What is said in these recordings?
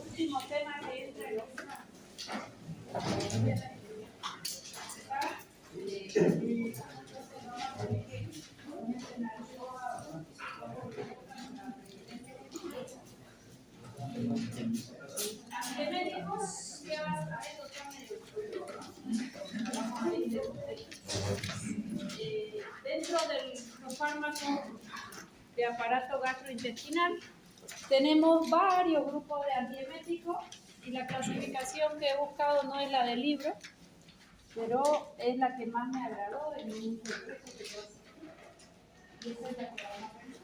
Último tema que entra en Antieméticos, ¿qué vas a ver? Dentro de los fármacos de aparato gastrointestinal tenemos varios grupos de antieméticos y la clasificación que he buscado no es la del libro, pero es la que más me agradó en un proceso que yo hice. Y esa es la que vamos a ver.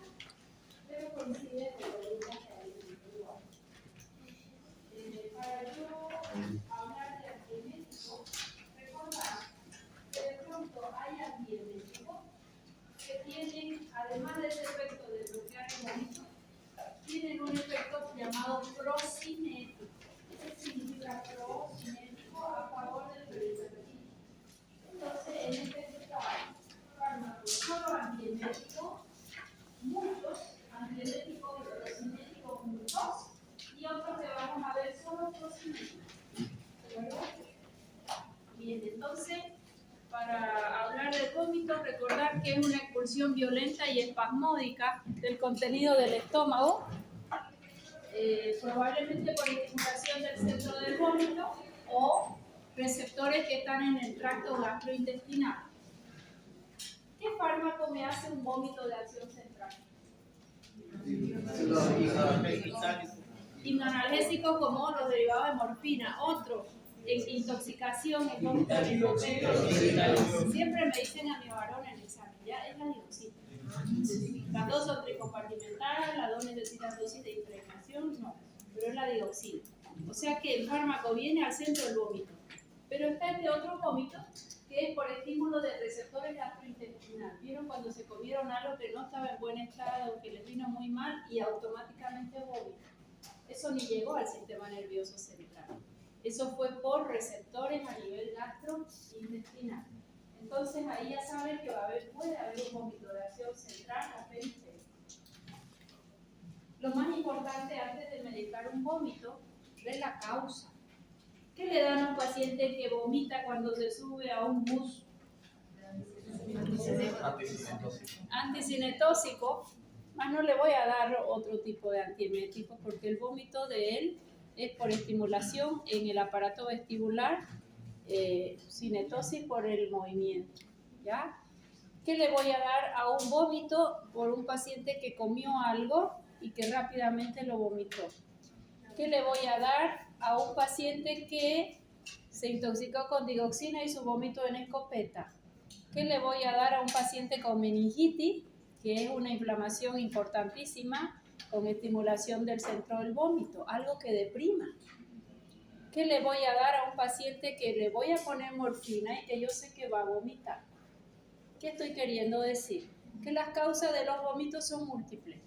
Pero coincide con lo que ya se ha dicho. Para yo hablar de antieméticos, recordar que de pronto hay antieméticos que tienen, además de ese efecto de bloquear el vómito, tienen un efecto llamado procinético. ¿Qué significa procinético? A favor del periodismo. Entonces, en este fármaco solo antiemético, muchos antieméticos y procinéticos juntos, y otros que vamos a ver solo procinéticos. ¿De acuerdo? Bien, entonces, para hablar del vómito, recordar que es una expulsión violenta y espasmódica del contenido del estómago, probablemente por estimulación del centro del vómito o receptores que están en el tracto gastrointestinal. ¿Qué fármaco me hace un vómito de acción central? Hipnoanalgésicos como los derivados de morfina. Otro, en intoxicación, en vómito de siempre me dicen a mi varón en el examen, ya es la dioxina. Las dos son tricompartimentadas, las dos necesitan dosis de impregnación, no, pero es la dioxina. O sea que el fármaco viene al centro del vómito. Pero está este otro vómito que es por estímulo de receptores gastrointestinales. ¿Vieron cuando se comieron algo que no estaba en buen estado, que les vino muy mal y automáticamente vómito? Eso ni llegó al sistema nervioso central. Eso fue por receptores a nivel gastrointestinal. Entonces ahí ya saben que puede haber un vómito de acción central o periférica. Lo más importante antes de medicar un vómito es la causa. ¿Qué le dan a un paciente que vomita cuando se sube a un bus? Anticinetóxico. Más no le voy a dar otro tipo de antiemético porque el vómito de él es por estimulación en el aparato vestibular, cinetosis por el movimiento. ¿Ya? ¿Qué le voy a dar a un vómito por un paciente que comió algo y que rápidamente lo vomitó? ¿Qué le voy a dar a un paciente que se intoxicó con digoxina y su vómito en escopeta? ¿Qué le voy a dar a un paciente con meningitis, que es una inflamación importantísima con estimulación del centro del vómito? Algo que deprima. ¿Qué le voy a dar a un paciente que le voy a poner morfina y que yo sé que va a vomitar? ¿Qué estoy queriendo decir? Que las causas de los vómitos son múltiples.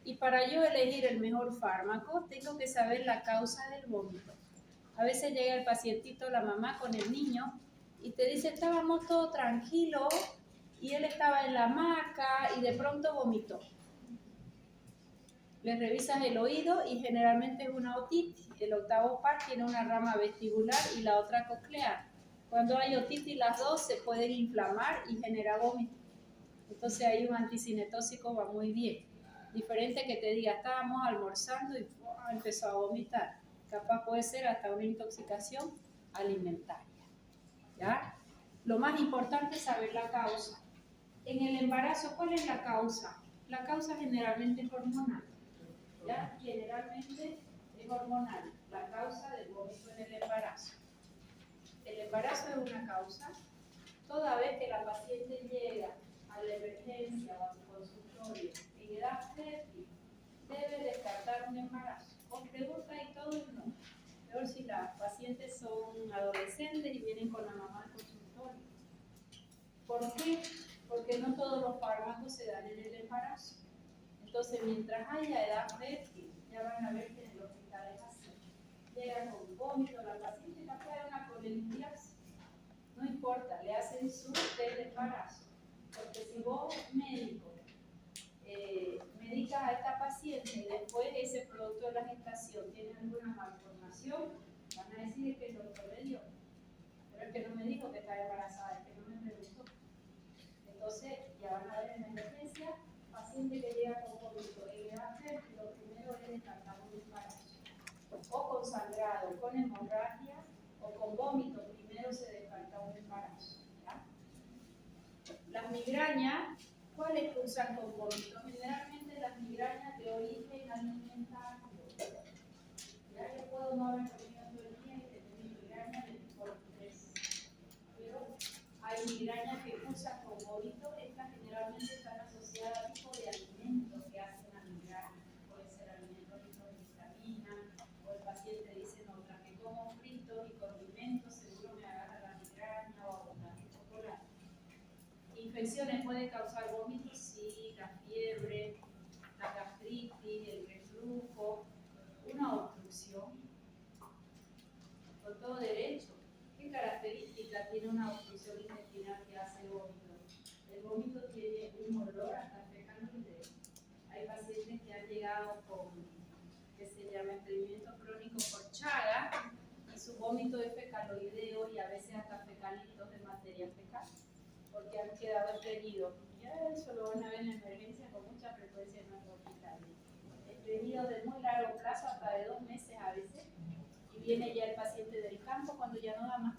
Y para yo elegir el mejor fármaco, tengo que saber la causa del vómito. A veces llega el pacientito, la mamá con el niño, y te dice, estábamos todos tranquilos, y él estaba en la hamaca, y de pronto vomitó. Le revisas el oído, y generalmente es una otitis. El octavo par tiene una rama vestibular y la otra coclear. Cuando hay otitis, las dos se pueden inflamar y generar vómito. Entonces ahí un anticinetóxico va muy bien. Diferente que te diga, estábamos almorzando y empezó a vomitar. Capaz puede ser hasta una intoxicación alimentaria. ¿Ya? Lo más importante es saber la causa. En el embarazo, ¿cuál es la causa? La causa generalmente es hormonal. ¿Ya? Generalmente es hormonal. La causa del vómito en el embarazo. El embarazo es una causa. Toda vez que la paciente llega a la emergencia o a su consultorio en edad fértil, debe descartar un embarazo. Con pregunta y todo, no. Peor si las pacientes son adolescentes y vienen con la mamá al consultorio. ¿Por qué? Porque no todos los fármacos se dan en el embarazo. Entonces, mientras haya edad fértil, ya van a ver que en el hospital es así. Llega con vómito, la paciente la puede dar una colindiasis. No importa, le hacen su test de embarazo. Porque si vos, médico, medicas a esta paciente y después la gestación tiene alguna malformación, van a decir que el doctor le dio. Pero el que no me dijo que estaba embarazada, el que no me preguntó. Entonces, ya van a ver en la emergencia, paciente que llega con vómito, el que va a hacer, lo primero es descartar un embarazo. O con sangrado, con hemorragia, o con vómito, primero se descarta un embarazo. ¿Ya? Las migrañas, ¿cuáles cursan con vómito? Generalmente las migrañas de origen alimentario. Ya yo puedo no haber comido todo el día y tener migraña por estrés. Pero hay migrañas que cursan con vómito, estas generalmente están asociadas a tipo de alimentos que hacen la migraña. Puede ser alimentos ricos en vitamina, o el paciente dice, no, tras que como fritos y condimentos seguro me agarra la migraña o abundante chocolate. Infecciones pueden causar vómitos, sí, la fiebre, la gastritis, el reflujo, una obstrucción, con todo derecho. ¿Qué característica tiene una obstrucción intestinal que hace vómito? El vómito tiene un olor hasta fecaloideo. Hay pacientes que han llegado con, que se llama estreñimiento crónico por Chagas, y su vómito es fecaloideo y a veces hasta fecalitos de materia fecal, porque han quedado estreñidos. Ya eso lo van a ver en la emergencia con mucha frecuencia en nuestro hospital. Estreñidos de muy largo plazo, hasta de 2 meses a veces, y viene ya el paciente del campo cuando ya no da más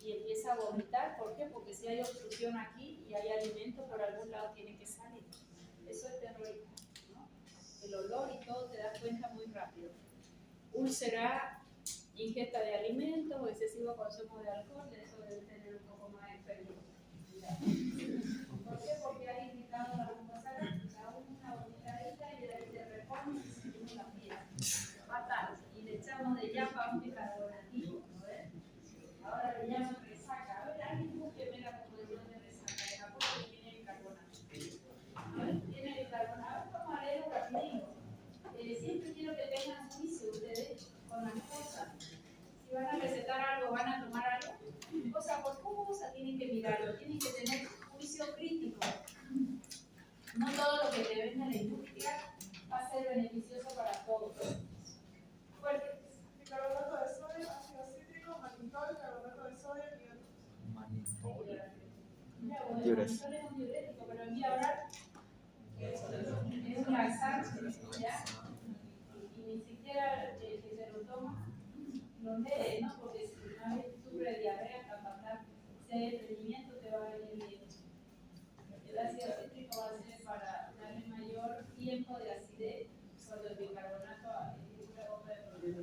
y empieza a vomitar. ¿Por qué? Porque si hay obstrucción aquí y hay alimento, por algún lado tiene que salir. Eso es terrorífico, ¿no? El olor y todo te das cuenta muy rápido. Úlcera, ingesta de alimentos o excesivo consumo de alcohol, de eso debe tener un poco más de experiencia. ¿Por qué? Porque hay indicado la glucosa gástrica, una vomitadita y de ahí te repone y seguimos la vida. Fatal. Y le echamos de yapa a un bicarbonativo, ¿no ves? Ahora le llaman resaca. A ver, alguien búsqueme la composición de resaca. ¿Por qué tiene bicarbonato? A ver, tiene bicarbonato. Vamos a leerlo rapidito. Siempre quiero que tengan juicio ustedes con las cosas. Si van a recetar algo, van a tomar algo, cosa por cosa tienen que mirarlo, tienen que tener juicio crítico. No todo lo que te vende la industria va a ser beneficioso para todos. Fuerte. Bicarbonato de sodio, ácido cítrico, manitol, carbonato de sodio y otros. Manitol. Mira, bueno, el manitol es un diurético, pero en vía oral es un laxante, ¿ya? Y ni siquiera el que se lo toma lo lee, ¿no? Porque si una vez sufre diarrea, hasta ese estreñimiento te va a venir bien. El ácido cítrico va a ser para darle mayor tiempo de acidez, cuando el bicarbonato es una gota de problema.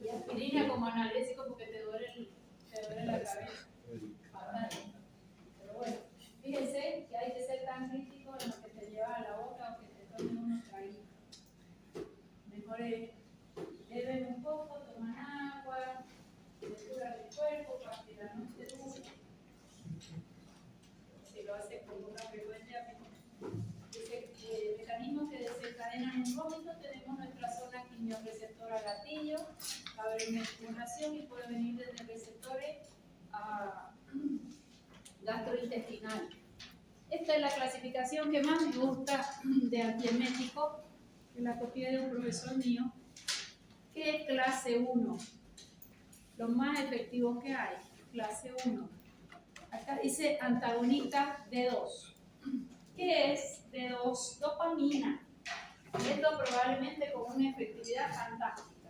Y aspirina como analgésico porque te duele la cabeza. Fatal. Pero bueno, fíjense que hay que ser tan crítico en lo que te lleva a la boca o que te tomen unos traguitos. Mejor es beben un poco, toman agua, lectura del cuerpo para que la noche dure. Si lo hace con poca frecuencia, mecanismos que desencadenan un vómito, tenemos nuestra zona quimiorreceptora gatillo, va a haber una estimulación y puede venir desde receptores a gastrointestinales. Esta es la clasificación que más me gusta de antiemético, que la copié de un profesor mío, que es clase 1. Los más efectivos que hay, clase 1. Acá dice antagonista D2. ¿Qué es D2? Dopamina. Esto probablemente con una efectividad fantástica.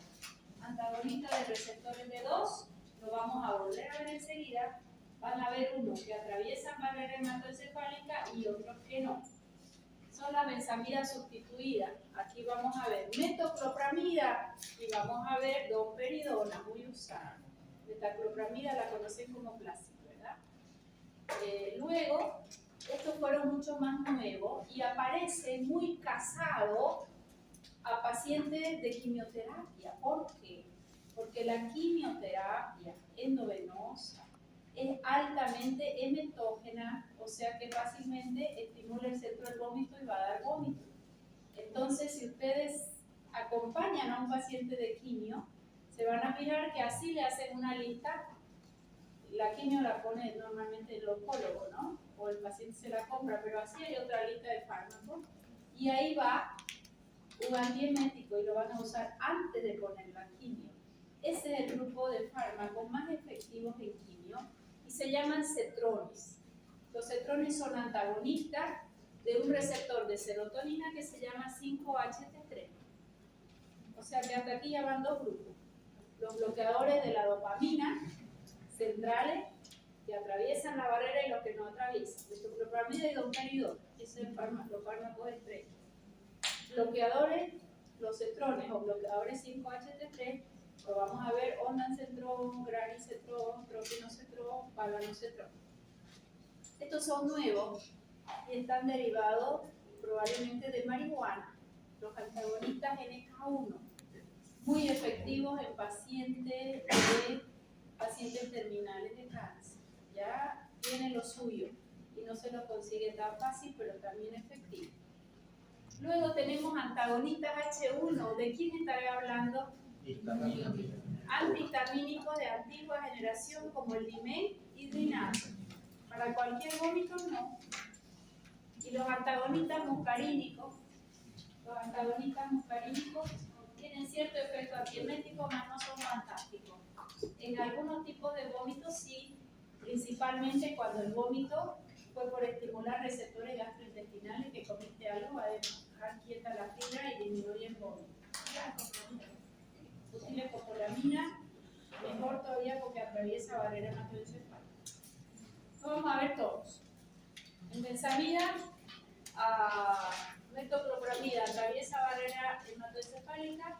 Antagonista de receptores D2, lo vamos a volver a ver enseguida. Van a ver unos que atraviesan barrera hematoencefálica y otros que no. Son las benzamidas sustituidas. Aquí vamos a ver metoclopramida y vamos a ver domperidona, muy usada. Metaclopramida la conocen como clásico, ¿verdad? Luego, estos fueron mucho más nuevos y aparece muy casado a pacientes de quimioterapia. ¿Por qué? Porque la quimioterapia endovenosa es altamente emetógena, o sea que fácilmente estimula el centro del vómito y va a dar vómito. Entonces, si ustedes acompañan a un paciente de quimio, se van a fijar que así le hacen una lista. La quimio la pone normalmente el oncólogo, ¿no? O el paciente se la compra, pero así hay otra lista de fármacos. Y ahí va un antiemético y lo van a usar antes de poner la quimio. Ese es el grupo de fármacos más efectivos en quimio y se llaman cetrones. Los cetrones son antagonistas de un receptor de serotonina que se llama 5-HT3. O sea que hasta aquí ya van dos grupos. Los bloqueadores de la dopamina centrales que atraviesan la barrera y los que no atraviesan. Metoclopramida y domperidol. Esos son los fármacos estrella. Bloqueadores, los cetrones o bloqueadores 5-HT3, lo vamos a ver ondansetron, granisetron, propinosetron, palanosetron. Estos son nuevos y están derivados probablemente de marihuana. Los antagonistas NK1, muy efectivos en pacientes terminales de cáncer. Ya tiene lo suyo y no se lo consigue tan fácil, pero también efectivo. Luego tenemos antagonistas H1. ¿De quién estaré hablando? Antihistamínicos de antigua generación como el Dimen y Dinato. Para cualquier vómito no. Y los antagonistas muscarínicos tienen cierto efecto antiemético, mas no son fantásticos. En algunos tipos de vómitos sí, principalmente cuando el vómito fue por estimular receptores gastrointestinales que comiste algo, va a dejar quieta la fibra y disminuye el vómito. Fusilecopolamina, mejor todavía porque atraviesa barrera hematoencefálica. Vamos a ver todos. En benzamida, metoclopramida atraviesa barrera hematoencefálica.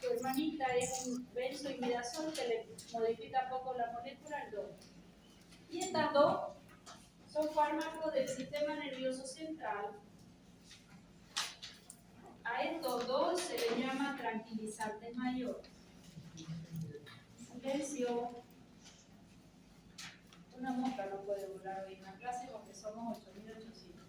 Tu hermanita es un benzoimidazol que le modifica poco la molécula, el 2. Y estas dos son fármacos del sistema nervioso central. A estos dos se les llama tranquilizantes mayores. Silencio. Una mosca no puede volar hoy en la clase porque somos 8.800.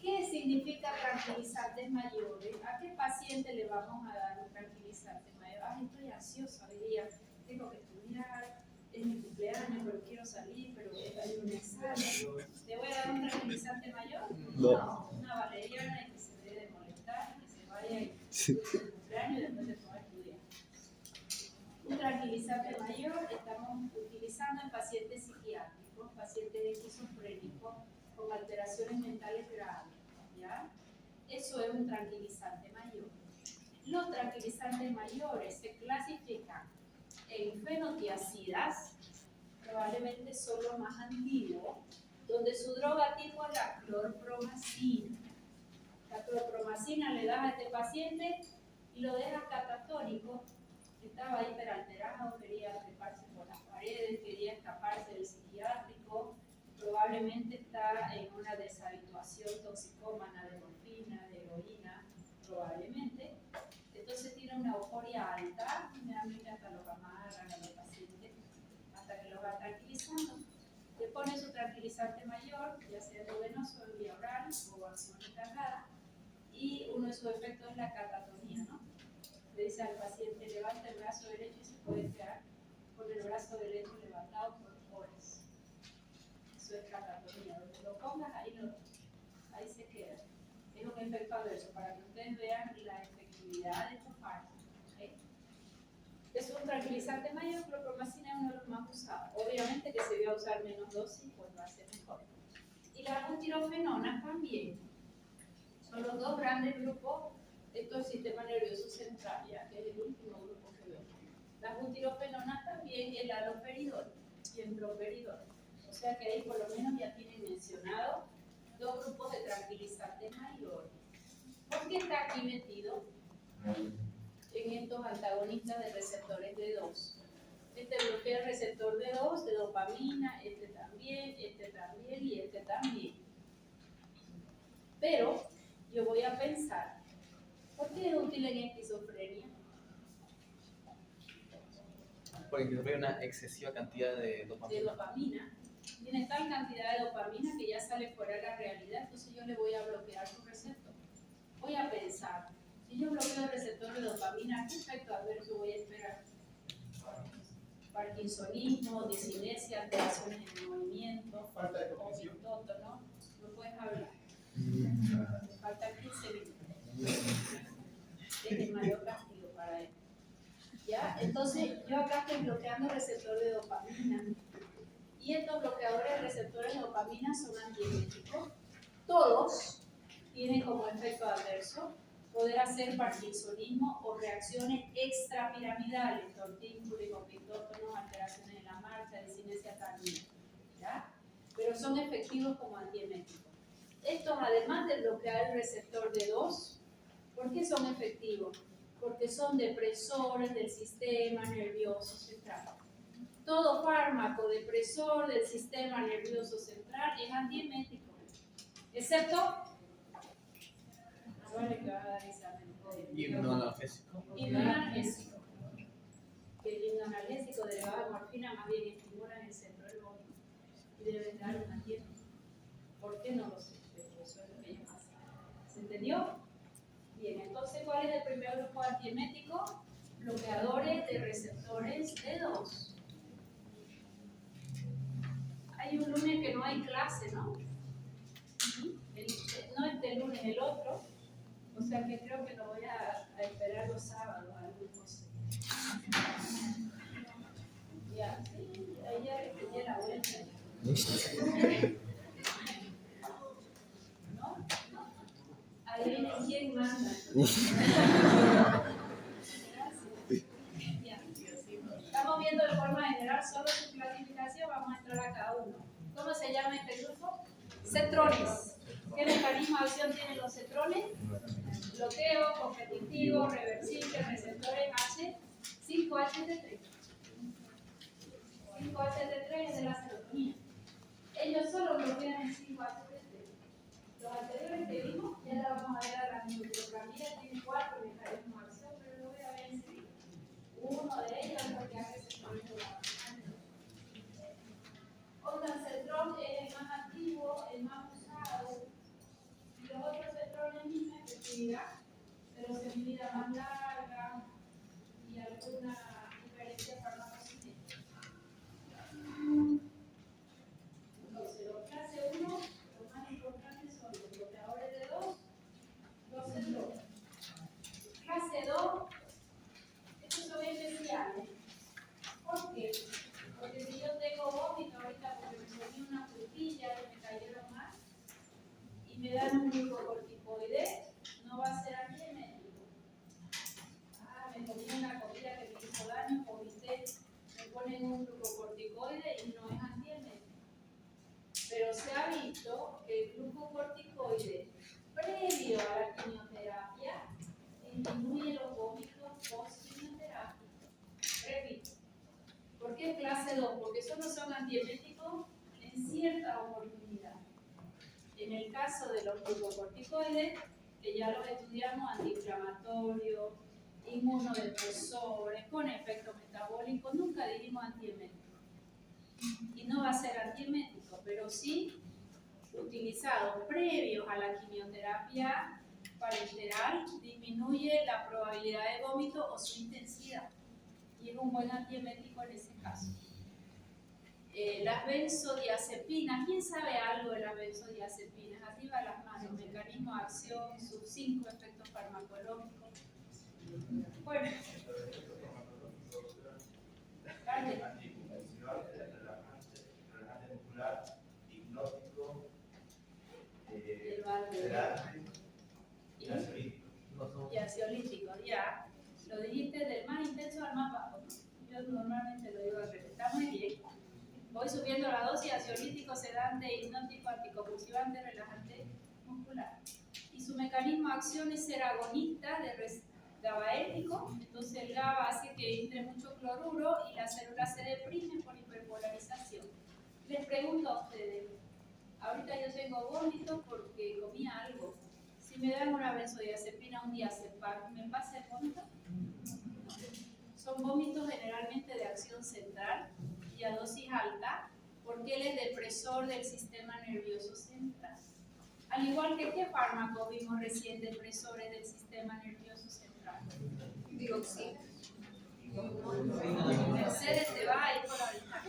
¿Qué significa tranquilizantes mayores? ¿A qué paciente le vamos a dar un tranquilizante mayor? Ay, estoy ansiosa hoy día, tengo que estudiar, es mi cumpleaños, pero quiero salir, pero hay un examen. ¿Le voy a dar un tranquilizante mayor? No, una valeriana que se debe de molestar, que se vaya y el cumpleaños y después se ponga a estudiar. Un tranquilizante mayor estamos utilizando en pacientes psiquiátricos, pacientes esquizofrénicos con alteraciones mentales graves. ¿Ya? Eso es un tranquilizante mayor. Los tranquilizantes mayores se clasifican en fenotiacidas, probablemente son los más antiguos, donde su droga tipo es la clorpromacina. La clorpromacina le das a este paciente y lo dejas catatónico. Estaba hiperalterado, quería treparse por las paredes, quería escaparse del psiquiátrico, probablemente está en una deshabituación toxicómana de morfina, de heroína, probablemente. Entonces tiene una euforia alta, generalmente hasta los amarran a los pacientes, hasta que los va tranquilizando. Le pone su tranquilizante mayor, ya sea endovenoso, en vía oral o acción encargada, y uno de sus efectos es la catatonía, ¿no? Le dice al paciente, levanta el brazo derecho y se puede quedar con el brazo derecho levantado por horas. Eso es catatonía. Donde lo pongas, ahí se queda. Es un efecto adverso para que ustedes vean la efectividad de estos fármacos. ¿Okay? Es un tranquilizante mayor, clorpromacina es uno de los más usados. Obviamente que se va a usar menos dosis, pues va a ser mejor. Y las butirofenonas también. Son los dos grandes grupos. Esto es el sistema nervioso central, ya que es el último grupo que veo. Las butirofenonas también, el haloperidol y el droperidol. O sea que ahí por lo menos ya tienen mencionado dos grupos de tranquilizantes mayores. ¿Por qué está aquí metido en estos antagonistas de receptores D2? Este bloquea el receptor D2 de dopamina, este también y este también. Pero yo voy a pensar, ¿por qué es útil en esquizofrenia? Porque hay una excesiva cantidad de dopamina. Tiene tal cantidad de dopamina que ya sale fuera de la realidad, entonces yo le voy a bloquear su receptor. Voy a pensar, si yo bloqueo el receptor de dopamina, ¿qué efecto adverso voy a esperar? Parkinsonismo, discinesia, alteraciones en el movimiento, Falta de cognición. ¿no? No puedes hablar. Me faltan 15 minutos. Yo acá estoy bloqueando el receptor de dopamina. Y estos bloqueadores de receptores de dopamina son antieméticos. Todos tienen como efecto adverso poder hacer parkinsonismo o reacciones extrapiramidales, tortícolis, pitótonos, alteraciones en la marcha, disinesia tardía, ¿ya? Pero son efectivos como antieméticos. Estos, además de bloquear el receptor D2, ¿por qué son efectivos? Porque son depresores del sistema nervioso central. Todo fármaco depresor del sistema nervioso central es antiemético, excepto hipnoanalgésico. Hipnoanalgésico. El hipnoanalgésico derivado de morfina más bien estimula en el centro del vómito y debe dar un antiemético. ¿Por qué no lo sé? Pero eso es lo que ellos hacen. ¿Se entendió? Bien, entonces, ¿cuál es el primer grupo antiemético? Bloqueadores de receptores D2. Hay un lunes que no hay clase, ¿no? No este lunes, el otro. O sea que creo que lo voy a esperar los sábados, algunos. Ya, sí, ahí ya le pedí la vuelta. ¿No? Adivinen quién manda. Ya. Estamos viendo de forma general solo su clasificación, vamos a entrar a cada uno. ¿Cómo se llama este grupo? Cetrones. ¿Qué mecanismo de acción tienen los cetrones? Bloqueo, competitivo, reversible, receptores H, 5-HT3. 5-HT3 es de la serotonina. Ellos solo bloquean el 5-HT3. Los anteriores que vimos, ya la vamos a ver a la nitroglicamida, tiene 4 mecanismos de acción, pero lo voy a ver enseguida. Uno de ellos es lo que hace cetrones de la Ondansetron es el más activo, el más usado. Y los otros cetrones misma efectividad, pero se medida más larga y alguna diferencia farmacocinética. Entonces, los clase 1, lo más importante son los bloqueadores de 2, los cetrones. Clase 2, estos son especiales. ¿Por qué? Porque si yo tengo vómito ahorita porque me comí una frutilla y me cayeron mal y me dan un glucocorticoide, no va a ser antiemético. Me comí una comida que me hizo daño, vomité, me ponen un glucocorticoide y no es antiemético. Pero se ha visto que el glucocorticoide previo a la quimioterapia disminuye los vómitos post-quimioterapia. Repito. ¿Por qué clase 2? Porque solo son antieméticos en cierta oportunidad. En el caso de los glucocorticoides, que ya los estudiamos, antiinflamatorios, inmunodepresores, con efecto metabólico, nunca dijimos antiemético. Y no va a ser antiemético, pero sí utilizado previos a la quimioterapia parenteral, disminuye la probabilidad de vómito o su intensidad. Y es un buen antiemético en ese caso. Las benzodiazepinas, ¿quién sabe algo de las benzodiazepinas? Arriba las manos, mecanismo de acción, sus 5 efectos farmacológicos. Bueno, dale. Relajante muscular, hipnótico, sedante y ansiolítico, ya. Lo dijiste del más intenso al más bajo, ¿no? Yo normalmente lo digo al revés. Está muy bien. Voy subiendo la dosis: ansiolítico, sedante, hipnótico, anticonvulsivante, relajante muscular. Y su mecanismo de acción es ser agonista de GABAérgico. Entonces el GABA hace que entre mucho cloruro y las células se deprimen por hiperpolarización. Les pregunto a ustedes, ahorita yo tengo vómito porque comí algo. Si me dan una benzodiazepina, un diazepam, ¿me pasa el vómito? Son vómitos generalmente de acción central y a dosis alta, porque él es depresor del sistema nervioso central. Al igual que ¿qué fármacos vimos recién depresores del sistema nervioso central? Dioxina. Mercedes te va a ir por ahorita.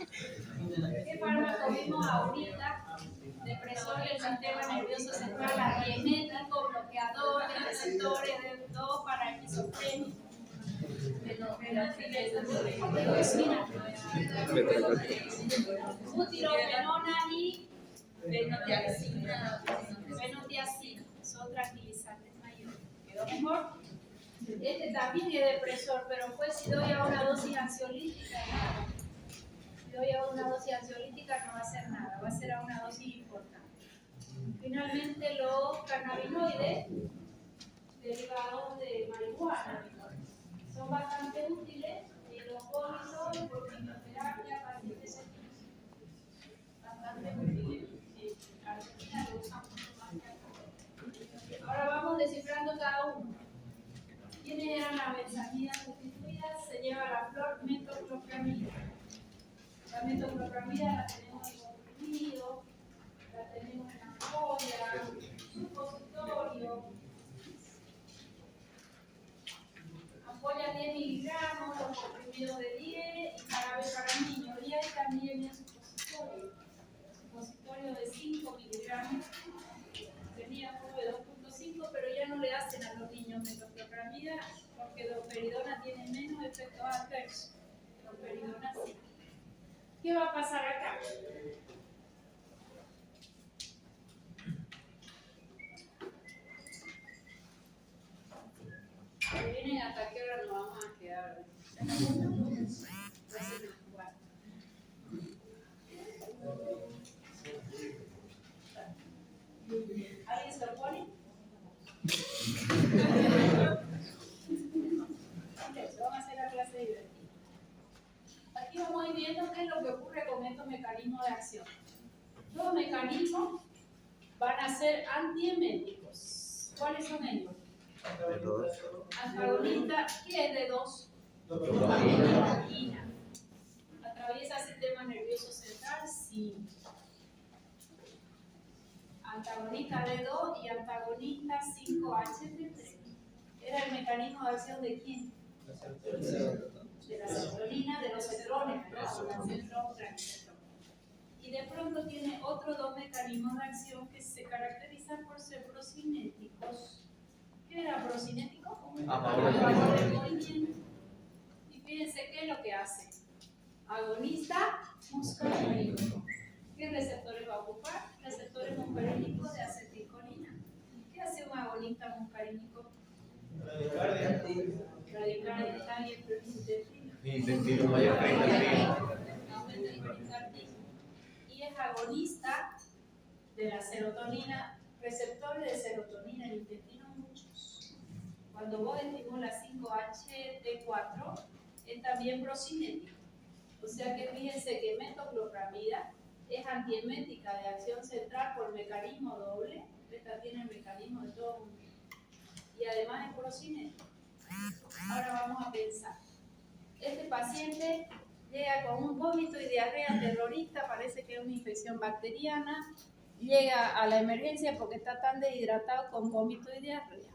¿Qué fármaco vimos ahorita? Depresor del sistema nervioso central, antiemético, bloqueador de receptores de 2 para esquizofrenia. Butirofenona y fenotiazina. Son tranquilizantes mayores. ¿Quedó mejor? Este también es depresor, pero pues si doy a una dosis ansiolítica, nada. Si doy a una dosis ansiolítica no va a hacer nada, va a ser a una dosis importante. Finalmente los cannabinoides derivados de marihuana son bastante útiles en los vómitos, por quimioterapia, pacientes bastante útiles. En Argentina lo usamos más que acá. Ahora vamos descifrando cada uno. ¿Quiénes eran las benzaminas sustituidas? Se lleva la flor metoclopramida. La metoclopramida la tenemos en comprimido, la tenemos en ampolla, supositorio. Ampolla 10 miligramos, los comprimidos de 10 y jarabe para niños. Y hay también el supositorio de 5 miligramos. Tenía uno de 2.5, pero ya no le hacen a los niños metoclopramida porque domperidona tiene menos efectos adversos. Domperidona sí. ¿Qué va a pasar acá? Vienen hasta qué hora nos vamos a quedar. ¿Alguien se lo pone? Vamos a hacer la clase divertida. Aquí vamos a ir viendo qué es lo que ocurre con estos mecanismos de acción. Los mecanismos van a ser antieméticos. ¿Cuáles son ellos? Antagonista, ¿qué es de 2? Dopamina. ¿Atraviesa el sistema nervioso central? Sí. Antagonista D2 y antagonista 5-HT3. ¿Era el mecanismo de acción de quién? De la serotonina, de los cetrones, y de pronto tiene otros dos mecanismos de acción que se caracterizan por ser procinéticos. ¿Qué era procinético? A favor del movimiento. Y fíjense qué es lo que hace. Agonista muscarínico. ¿Qué receptores va a ocupar? Receptores muscarínicos de acetilcolina. ¿Qué hace un agonista muscarínico? Radicardia y el Intestino mayor pericarditis. aumenta el pericarditis. Y es agonista de la serotonina, receptores de serotonina en el intestino muchos. Cuando vos estimulas 5-HT4, es también procinético. O sea que fíjense que metoclopramida es antiemética de acción central por mecanismo doble. Esta tiene el mecanismo de todo. Y además es procinético. Ahora vamos a pensar. Este paciente llega con un vómito y diarrea terrorista, parece que es una infección bacteriana. Llega a la emergencia porque está tan deshidratado con vómito y diarrea.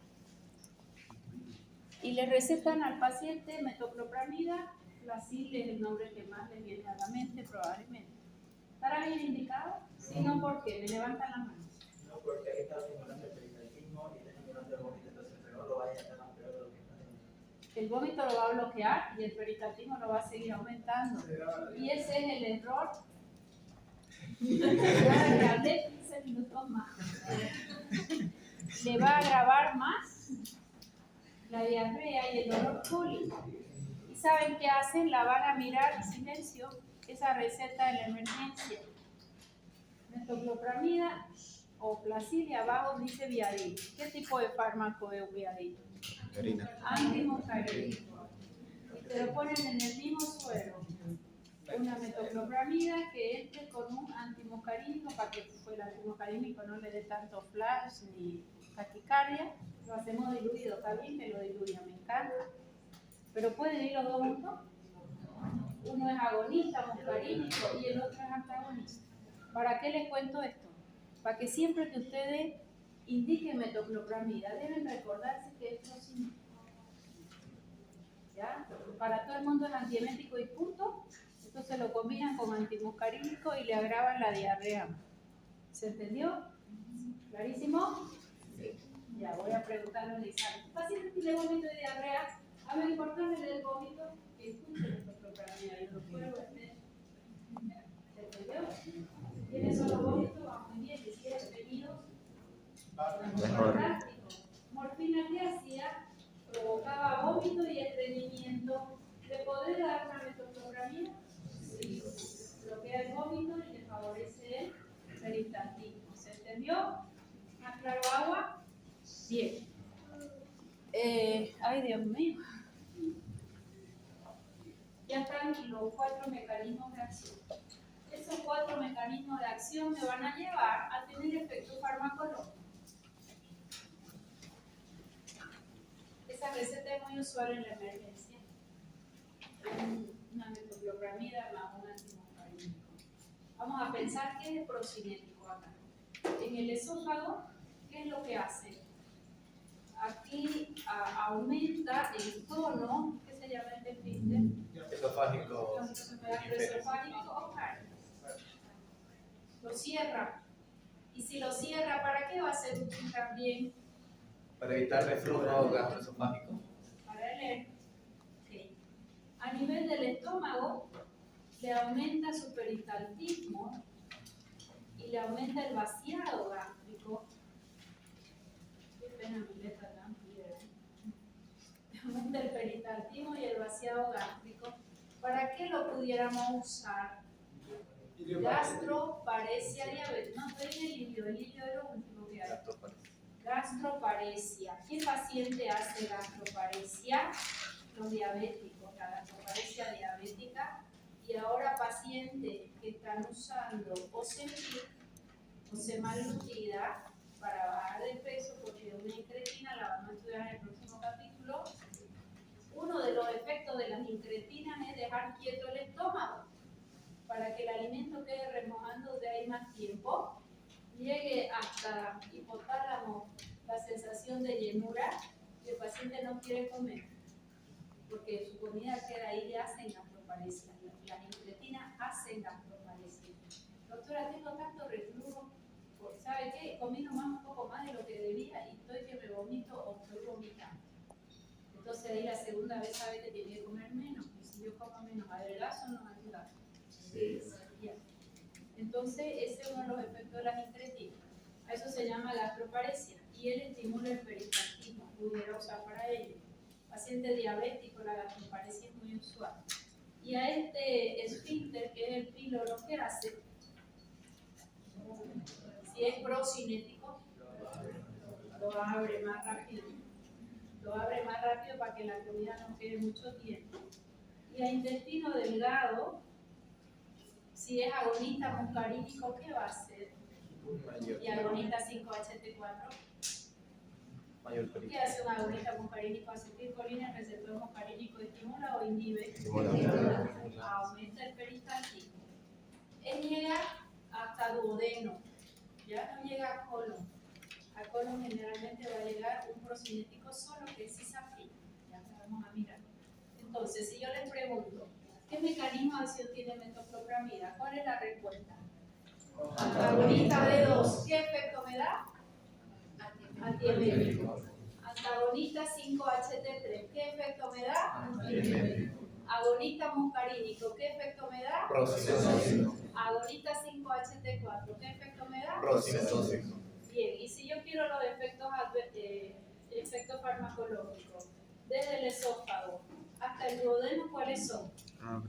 Y le recetan al paciente metoclopramida. Placil es el nombre que más le viene a la mente probablemente. ¿Estará bien indicado? Si no, ¿por qué? Me levantan la mano. No, porque ahí está estimulando el pericarditismo y está estimulando el vómito, entonces no lo vaya a estar más peor de lo que está haciendo. El vómito lo va a bloquear y el pericarditismo lo va a seguir aumentando. Y ese es el error. Ya hablé 15 minutos más. Le va a agravar más la diarrea y el dolor cólico. ¿Y saben qué hacen? La van a mirar en silencio, esa receta de la emergencia. Metoclopramida o Placil y abajo dice Viadil. ¿Qué tipo de fármaco es Viadil? Antimuscarínico. Y te lo ponen en el mismo suelo. Una metoclopramida que entre con un antimuscarínico para que el antimuscarínico no le dé tanto flash ni taquicardia. Lo hacemos diluido, está bien que lo diluya, me encanta. Pero pueden ir los dos juntos. Uno es agonista muscarínico y el otro es antagonista. ¿Para qué les cuento esto? Para que siempre que ustedes indiquen metoclopramida deben recordarse que es procinético. ¿Ya? Para todo el mundo es antiemético y punto. Entonces lo combinan con antimuscarínico y le agravan la diarrea. ¿Se entendió? ¿Clarísimo? Sí. Ya voy a preguntarle a Lizardo. ¿Tu paciente tiene vómito y diarrea? A ver, cortarle del vómito, que escuchen esto propramida, yo lo puedo ver. ¿Se entendió? ¿Tienes solo vómito? Va muy bien, y si eres venido, fantástico. Morfina, ¿qué hacía? Provocaba vómito y estreñimiento. ¿Le podés dar una metoclopramida? Sí. Bloquea el vómito y le favorece el peristaltismo. ¿Se entendió? ¿Más claro agua? Bien. Ay, Dios mío. Ya están los 4 mecanismos de acción. Esos 4 mecanismos de acción me van a llevar a tener efectos farmacológicos. Esa receta es muy usual en la emergencia. Una metoclopramida más un antimuscarínico. Vamos a pensar qué es procinético acá. En el esófago, ¿qué es lo que hace? Aquí aumenta el tono, ¿qué se llama el esfínter? Esofágico. Gastroesofágico o cárdico. Lo cierra. Y si lo cierra, ¿para qué va a ser útil también? Para evitar reflujo gastroesofágico. Para el okay. A nivel del estómago, le aumenta su peristaltismo y le aumenta el vaciado gástrico. Qué pena mi letra tan piedra. Le aumenta el peristaltismo y el vaciado gástrico. ¿Para qué lo pudiéramos usar? Gastroparesia diabetes. No, estoy en el ilio es lo último que hay. Gastroparesia. ¿Qué paciente hace gastroparesia? Los diabéticos, la gastroparesia diabética. Y ahora pacientes que están usando Ozempic o semaglutida para bajar de peso, porque una incretina la vamos a estudiar en el próximo capítulo. Uno de los efectos de las incretinas es dejar quieto el estómago para que el alimento quede remojando de ahí más tiempo, llegue hasta hipotálamo la sensación de llenura y el paciente no quiere comer porque su comida queda ahí y hacen gastroparesia. Las incretinas hacen gastroparesia. Doctora, tengo tanto reflujo, ¿sabe qué? Comí nomás un poco más de lo que debía y estoy que me vomito o estoy vomitando. Entonces ahí la segunda vez sabe que tiene que comer menos. Y si yo como menos, ¿adelgazo o no adelgazo? Sí. Entonces ese es uno de los efectos de las incretinas. A eso se llama gastroparesia y él estimula el peristaltismo, pudiera usar para ello. Paciente diabético, la gastroparesia es muy usual. Y a este esfínter, que es el píloro, ¿qué hace? Si es procinético, lo abre más rápido. Lo abre más rápido para que la comida no quede mucho tiempo. Y a intestino delgado, si es agonista muscarínico, ¿qué va a hacer? Y agonista 5-HT4. ¿Qué hace un agonista muscarínico? Acetilcolina, el receptor muscarínico estimula o inhibe. Aumenta el peristaltismo. Él llega hasta duodeno, ya no llega a colon. A colon generalmente va a llegar un procinético solo que es cisafrina. Ya vamos a mirar. Entonces, si yo les pregunto, ¿qué mecanismo de acción tiene metoclopramida? ¿Cuál es la respuesta? Antagonista B2. ¿Qué efecto me da? Antiemético. Antagonista 5-HT3. ¿Qué efecto me da? Antiemético. Agonista muscarínico. ¿Qué efecto me da? Procinético. Agonista 5-HT4. ¿Qué efecto me da? Procinético. Bien, y si yo quiero los efectos farmacológicos, desde el esófago hasta el duodeno, ¿cuáles son?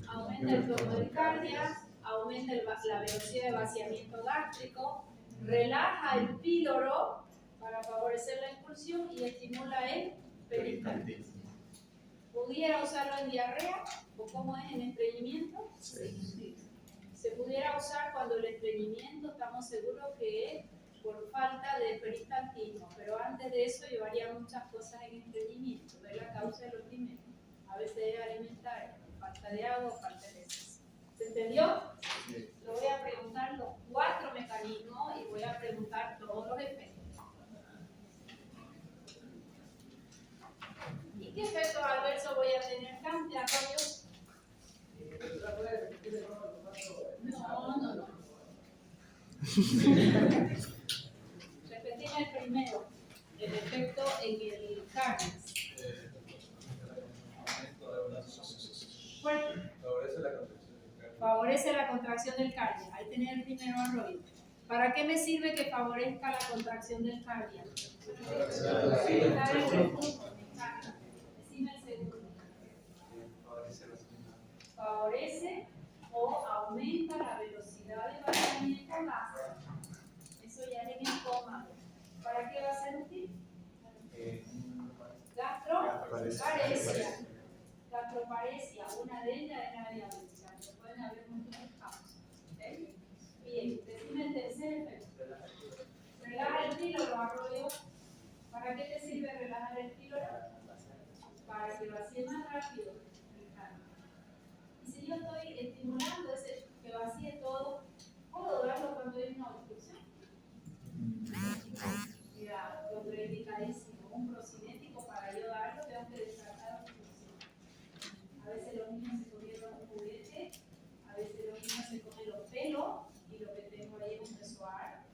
Aumenta el flujo de cardia, aumenta la velocidad de vaciamiento gástrico, relaja el píloro para favorecer la expulsión y estimula el peristaltismo. ¿Pudiera usarlo en diarrea o cómo es en estreñimiento? Sí. Se pudiera usar cuando el estreñimiento estamos seguros que es por falta de peristaltismo, pero antes de eso llevaría muchas cosas en estreñimiento, ver la causa de lo primero. A veces es alimentaria, falta de agua, falta de heces. ¿Se entendió? Sí. Lo voy a preguntar los 4 mecanismos y voy a preguntar todos los efectos. ¿Y qué efectos adversos voy a tener? ¿Cantidad, No. Repetimos el primero, el efecto en el carnes. contracción del cardia. Ahí tenés el primero arroyo. ¿Para qué me sirve que favorezca la contracción del cardia? Decime el segundo. Favorece o aumenta la velocidad de vaciamiento gástrico. Eso ya en el estómago. ¿Para qué va a ser útil? Gastroparesia. Gastroparesia, una de ellas es la diabetes. Pueden haber muchos casos. ¿Okay? Bien, decime el tercer efecto. Relaja el píloro, arroyo. ¿Para qué te sirve relajar el píloro? Para que vacíe más rápido el cardio. Y si yo estoy estimulando ese que vacíe todo, ¿puedo darlo cuando hay una obstrucción? Mira, contraindicadísimo. Un procinético para yo darlo tengo que descartar la obstrucción. A veces los niños se comieron un juguete, a veces los niños se comen los pelos y lo que tengo ahí es un pesoar.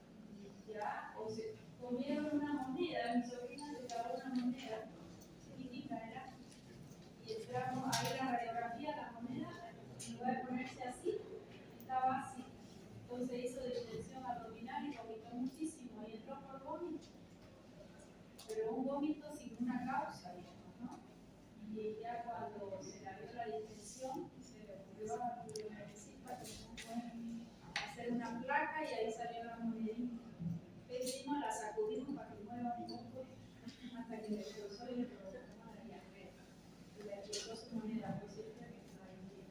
¿Ya? O se comieron una moneda, mi sobrina se clavó una moneda, chiquitita era, y entramos ahí la radiografía, la moneda, en lugar de ponerse así, estaba así. Entonces hizo distensión abdominal y vomitó muchísimo y entró por vómito. Pero un vómito sin una causa, ¿no? Y ya cuando se le dio la distensión, se le ocurrió a la municipal hacer una placa y ahí salió la monedita. ¿Qué hicimos? La sacudimos para que mueva un poco hasta que le cruzó y le provocó una diarrea. Y le explotó su moneda, por cierto, que estaba bien,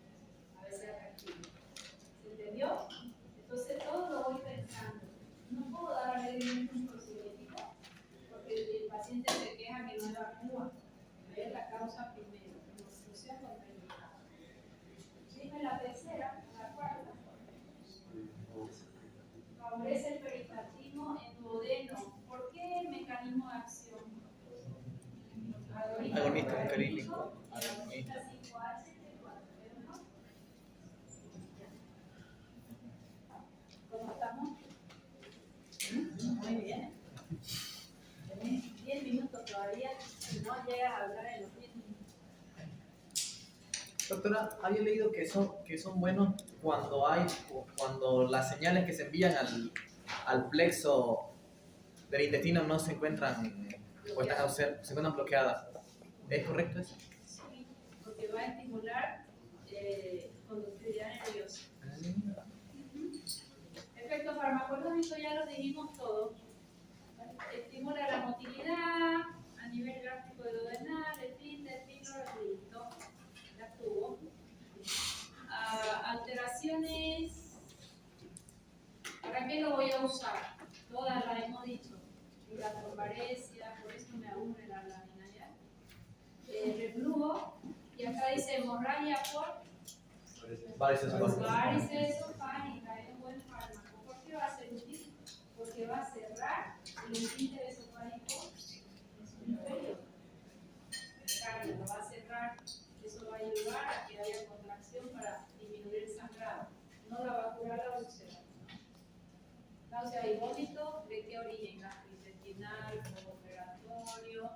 a veces atractivo. ¿Se entendió? Entonces todo lo voy pensando. No puedo dar alegremente un procedimiento porque el paciente se queja que no evacúa. Ver la causa primero, la obstrucción contraindicada. Dime la tercera, la cuarta. Favorece el peristaltismo endodeno. ¿Por qué mecanismo de acción? Agonista muscarínico. Agonista 5H, ¿no? ¿Cómo estamos? Muy bien. Tenés 10 minutos todavía, si no llegas a hablar en los 10 minutos. Doctora, había leído que son buenos cuando las señales que se envían al plexo del intestino no se encuentran o se encuentran bloqueadas. ¿Es correcto eso? Sí, porque va a estimular conductividad nerviosa. Efecto farmacológico ya lo dijimos todo. Estimula la motilidad a nivel gástrico duodenal, esfínter, píloro, listo. Ya estuvo. Alteraciones. ¿Para qué lo voy a usar? Todas las hemos dicho. La trombaresia, por eso me aburre la lámina ya. Reflujo. Y acá dice hemorragia por varices esofágicas. Es un buen fármaco. ¿Por qué va a ser útil? Porque va a cerrar el esfínter esofágico en su inferior. El cardio lo va a cerrar. Eso va a ayudar a que haya contracción para disminuir el sangrado. No la va a curar la úlcera. Náusea y vómito, ¿de qué origen? Gastrointestinal, postoperatorio,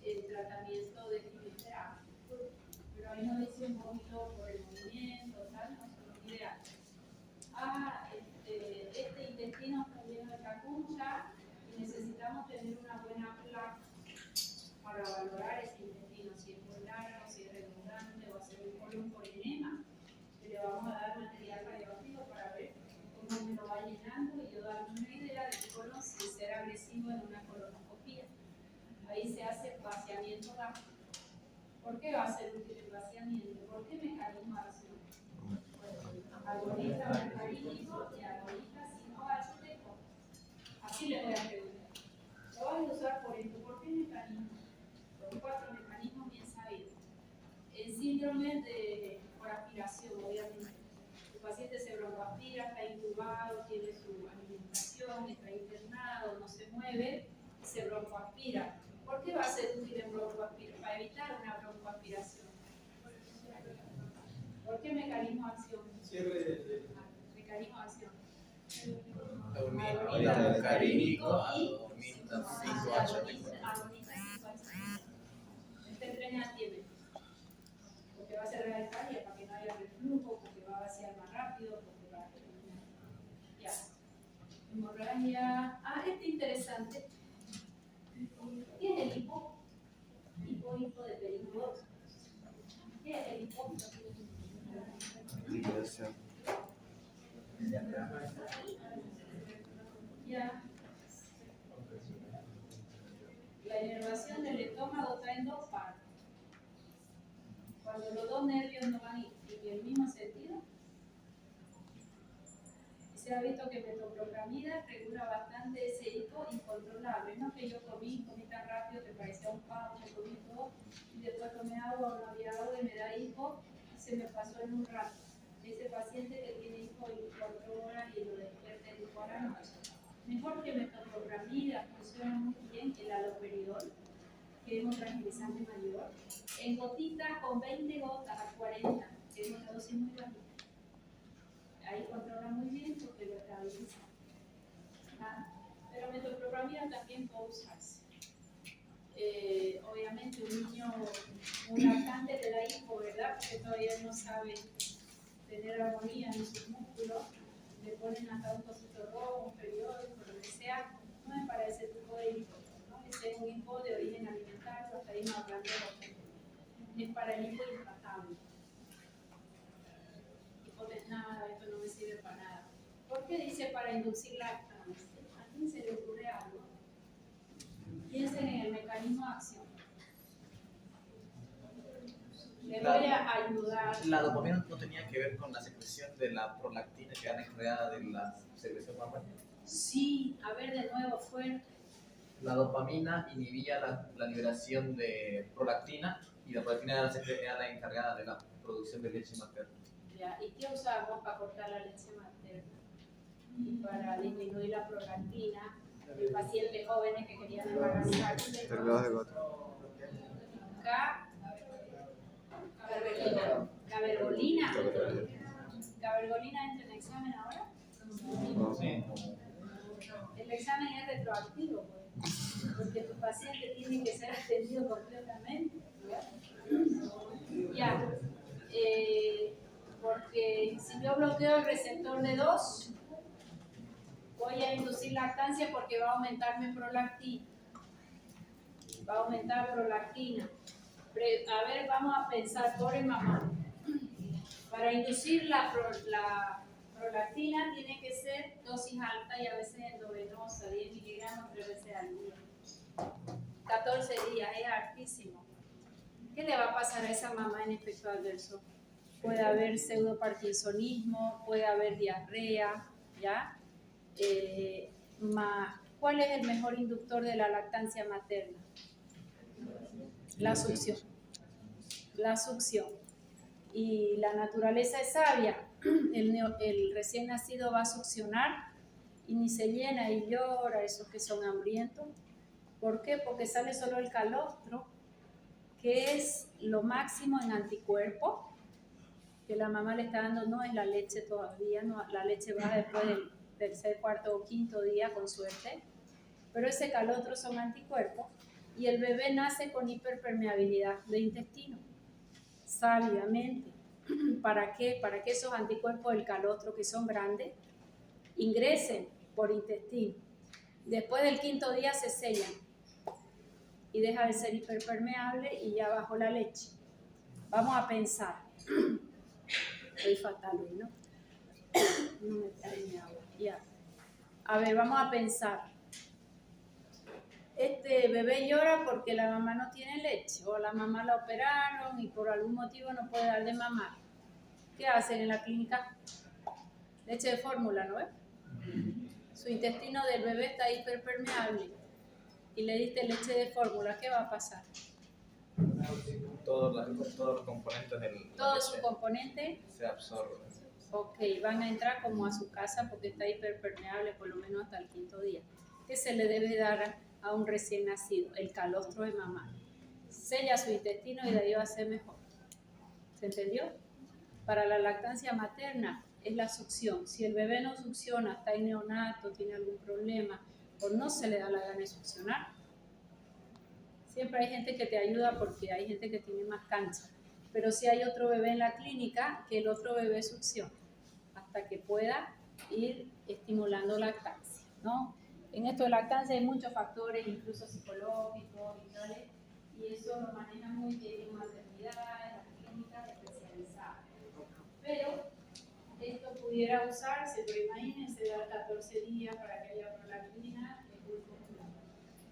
el tratamiento de quimioterapia. Pero ahí no dice un vómito por el movimiento, tal, no son ideales. Este intestino está lleno de cacucha y necesitamos tener una buena placa para valorar ese intestino, si es polar, si es redundante o hacer un colon por enema. Le vamos a dar material radioactivo para ver cómo me lo va llenando y yo darme una idea de qué colon sin ser agresivo en una colonoscopía. Ahí se hace vaciamiento gástrico. ¿Por qué va a ser útil el vaciamiento? ¿Por qué mecanismo de acción? Agonista muscarínico y agonista 5H. Así le voy a preguntar. Lo voy a usar por esto. ¿Por qué mecanismo? Por 4 mecanismos bien sabidos. El síndrome por aspiración, obviamente. El paciente se broncoaspira, está intubado, tiene su alimentación, está internado, no se mueve y se broncoaspira. ¿Por qué va a ser útil en broncoaspiración? Para evitar una broncoaspiración. ¿Por qué mecanismo de acción? Mecanismo de acción. Agonista muscarínico, agonista 5H. Este tren tiene. Porque va a cerrar el cardio para que no haya reflujo, porque va a vaciar más rápido, porque vaya. Ah, este interesante. ¿Qué es el hipo? Hipo de perigoso. ¿Qué es el hipo? Ya. La inervación del estómago está en dos partes. Cuando los dos nervios no van en el mismo sentido, se ha visto que metoclopramida regula bastante ese hipo incontrolable. No que yo comí tan rápido que parecía un pavo, me comí todo y después tomé agua o no había agua y me da hipo y se me pasó en un rato. Ese paciente que tiene hipo 24 horas y lo despierta en 4 años. Mejor que metoclopramida, funciona muy bien el haloperidol, que es un tranquilizante mayor, en gotitas con 20 gotas a 40, que es una dosis muy bajita. Ahí controla muy bien porque lo estabiliza. Pero metoclopramida también puede usarse. Obviamente un niño, un lactante te da hipo, ¿verdad? Porque todavía no sabe tener armonía en sus músculos. Le ponen hasta un cosito rojo, un periódico, lo que sea. No es para ese tipo de hipo, ¿no? Ese es un hipo de origen alimentario, hasta ahí no hablando de es para el hipo intratable. Nada, esto no me sirve para nada. ¿Por qué dice para inducir lactancia? ¿A quién se le ocurre algo? Piensen en el mecanismo de acción. Le voy a ayudar. La dopamina no tenía que ver con la secreción de la prolactina que era encargada de la secreción mamária. Sí, a ver de nuevo, fuerte. La dopamina inhibía la liberación de prolactina y la prolactina era la encargada de la producción de leche materna. Ya, ¿y qué usamos para cortar la leche materna? Y para disminuir la prolactina en pacientes jóvenes que querían embarazarse. Cabergolina. ¿Cabergolina entra en examen ahora? Sí. El examen es retroactivo, pues, porque tu paciente tiene que ser atendido completamente. Ya. Porque si yo bloqueo el receptor de 2, voy a inducir lactancia porque va a aumentar mi prolactina. Va a aumentar prolactina. A ver, vamos a pensar, pobre mamá. Para inducir la prolactina tiene que ser dosis alta y a veces endovenosa, 10 miligramos 3 veces al día. 14 días, es altísimo. ¿Qué le va a pasar a esa mamá en efecto adverso? Puede haber pseudoparkinsonismo, puede haber diarrea, ¿ya? ¿Cuál es el mejor inductor de la lactancia materna? La succión. La succión. Y la naturaleza es sabia. El recién nacido va a succionar y ni se llena y llora, esos que son hambrientos. ¿Por qué? Porque sale solo el calostro, que es lo máximo en anticuerpos, que la mamá le está dando, no es la leche todavía, no, la leche va después del tercer, cuarto o quinto día con suerte, pero ese calostro son anticuerpos y el bebé nace con hiperpermeabilidad de intestino, sabiamente. ¿Para qué? Para que esos anticuerpos del calostro, que son grandes, ingresen por intestino. Después del quinto día se sellan y deja de ser hiperpermeable y ya bajó la leche. Vamos a pensar. Estoy fatal hoy, ¿no? No me trae mi agua. Ya. A ver, vamos a pensar. Este bebé llora porque la mamá no tiene leche o la mamá la operaron y por algún motivo no puede dar de mamar. ¿Qué hacen en la clínica? Leche de fórmula, ¿no ves? Su intestino del bebé está hiperpermeable y le diste leche de fórmula, ¿qué va a pasar? Todos los componentes del Todos sus componentes se absorben. Ok, van a entrar como a su casa porque está hiperpermeable por lo menos hasta el quinto día. ¿Qué se le debe dar a un recién nacido? El calostro de mamá. Sella su intestino y de ahí va a ser mejor. ¿Se entendió? Para la lactancia materna es la succión. Si el bebé no succiona, está en neonato, tiene algún problema o no se le da la gana de succionar, siempre hay gente que te ayuda porque hay gente que tiene más cancha. Pero si hay otro bebé en la clínica, que el otro bebé succione hasta que pueda ir estimulando lactancia. ¿no? En esto de lactancia hay muchos factores, incluso psicológicos y tales, y eso lo maneja muy bien en maternidad, en las clínicas especializadas. Pero esto pudiera usarse, pero imagínense dar 14 días para que haya prolactina, es muy común.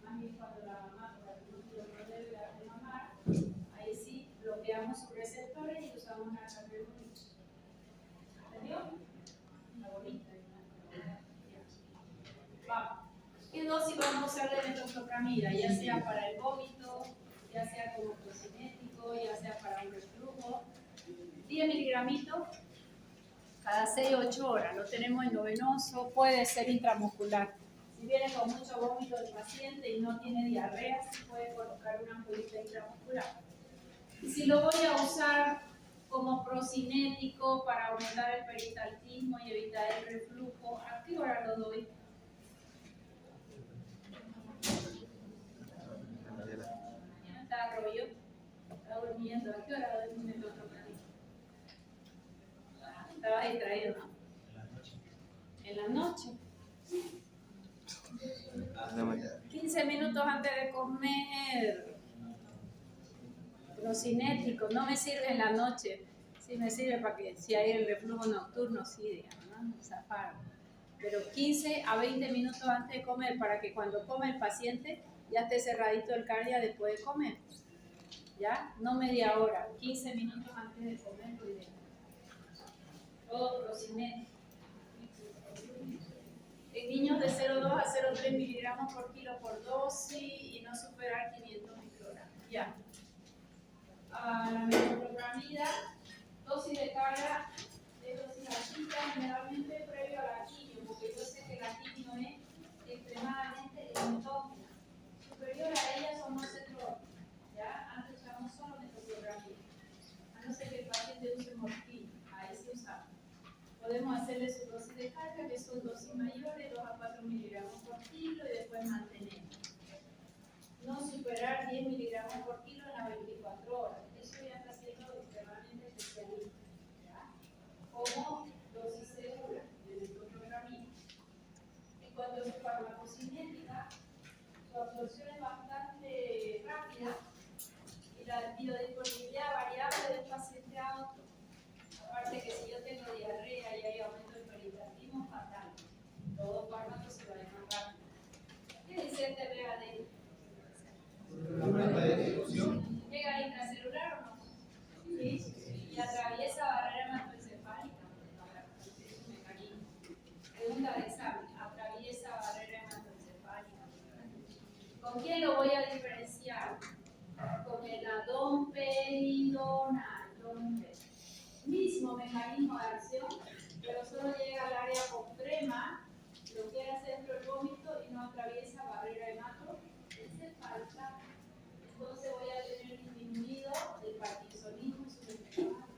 Más bien cuando la mamá por algún motivo no debe dar de mamar, ahí sí bloqueamos sus receptores y usamos una cardiología. ¿Entendió? Una bolita. Vamos. ¿Qué dosis vamos a usar de metoclopramida? Ya sea para el vómito, ya sea como procinético, ya sea para un reflujo. 10 miligramitos cada 6-8 horas. Lo tenemos endovenoso, puede ser intramuscular. Si viene con mucho vómito del paciente y no tiene diarrea, se puede colocar una ampollita intramuscular. Y si lo voy a usar como procinético para aumentar el peristaltismo y evitar el reflujo, ¿a qué hora lo doy? Ya está rollo, está durmiendo. ¿A qué hora doy un metoclopramida? Estaba distraído, ¿no? En la noche. 15 minutos antes de comer. Procinético, no me sirve en la noche. Sí me sirve para que si hay el reflujo nocturno, sí, digamos, ¿no? Zafar. Pero 15 a 20 minutos antes de comer, para que cuando come el paciente ya esté cerradito el cardia después de comer. ¿Ya? No media hora, 15 minutos antes de comer, lo ideal. Todo procinético. En niños de 0,2 a 0,3 miligramos por kilo por dosis y no superar 500 microgramos. Ya. La metoclopramida, dosis de carga de dosis bajita, generalmente previo a la quimio, porque yo sé que la quimio es extremadamente endógena. Superior a ella son los centros, ¿ya? Antes usamos solo metoclopramida. A no ser que el paciente use morfina, ahí sí usamos. Podemos hacerle su dosis de carga, que son dosis mayores, 2 a 4 miligramos por kilo, y después mantener. No superar 10 miligramos por kilo en las 24 horas. Eso ya está siendo extremadamente especialista. ¿Ya? Como dosis segura de metoclopramida. En cuanto a su farmacocinética, su absorción es bastante rápida y la biodisponibilidad variable de un paciente a otro. Aparte que si yo tengo diarrea y hay aumento del peristaltismo, fatal. Todo fármaco se va a más rápido. ¿Qué dice el TBAD? ¿Llega intracelular o no? ¿Sí? Y atraviesa barrera hematoencefálica. Es un mecanismo. Pregunta de examen. Atraviesa barrera hematoencefálica. ¿Con quién lo voy a diferenciar? Con el domperidona. Mismo mecanismo de acción, pero solo llega al área postrema, bloquea el centro del vómito y no atraviesa barrera hematoencefálica. Entonces voy a tener disminuido el parkinsonismo y su enfermedad.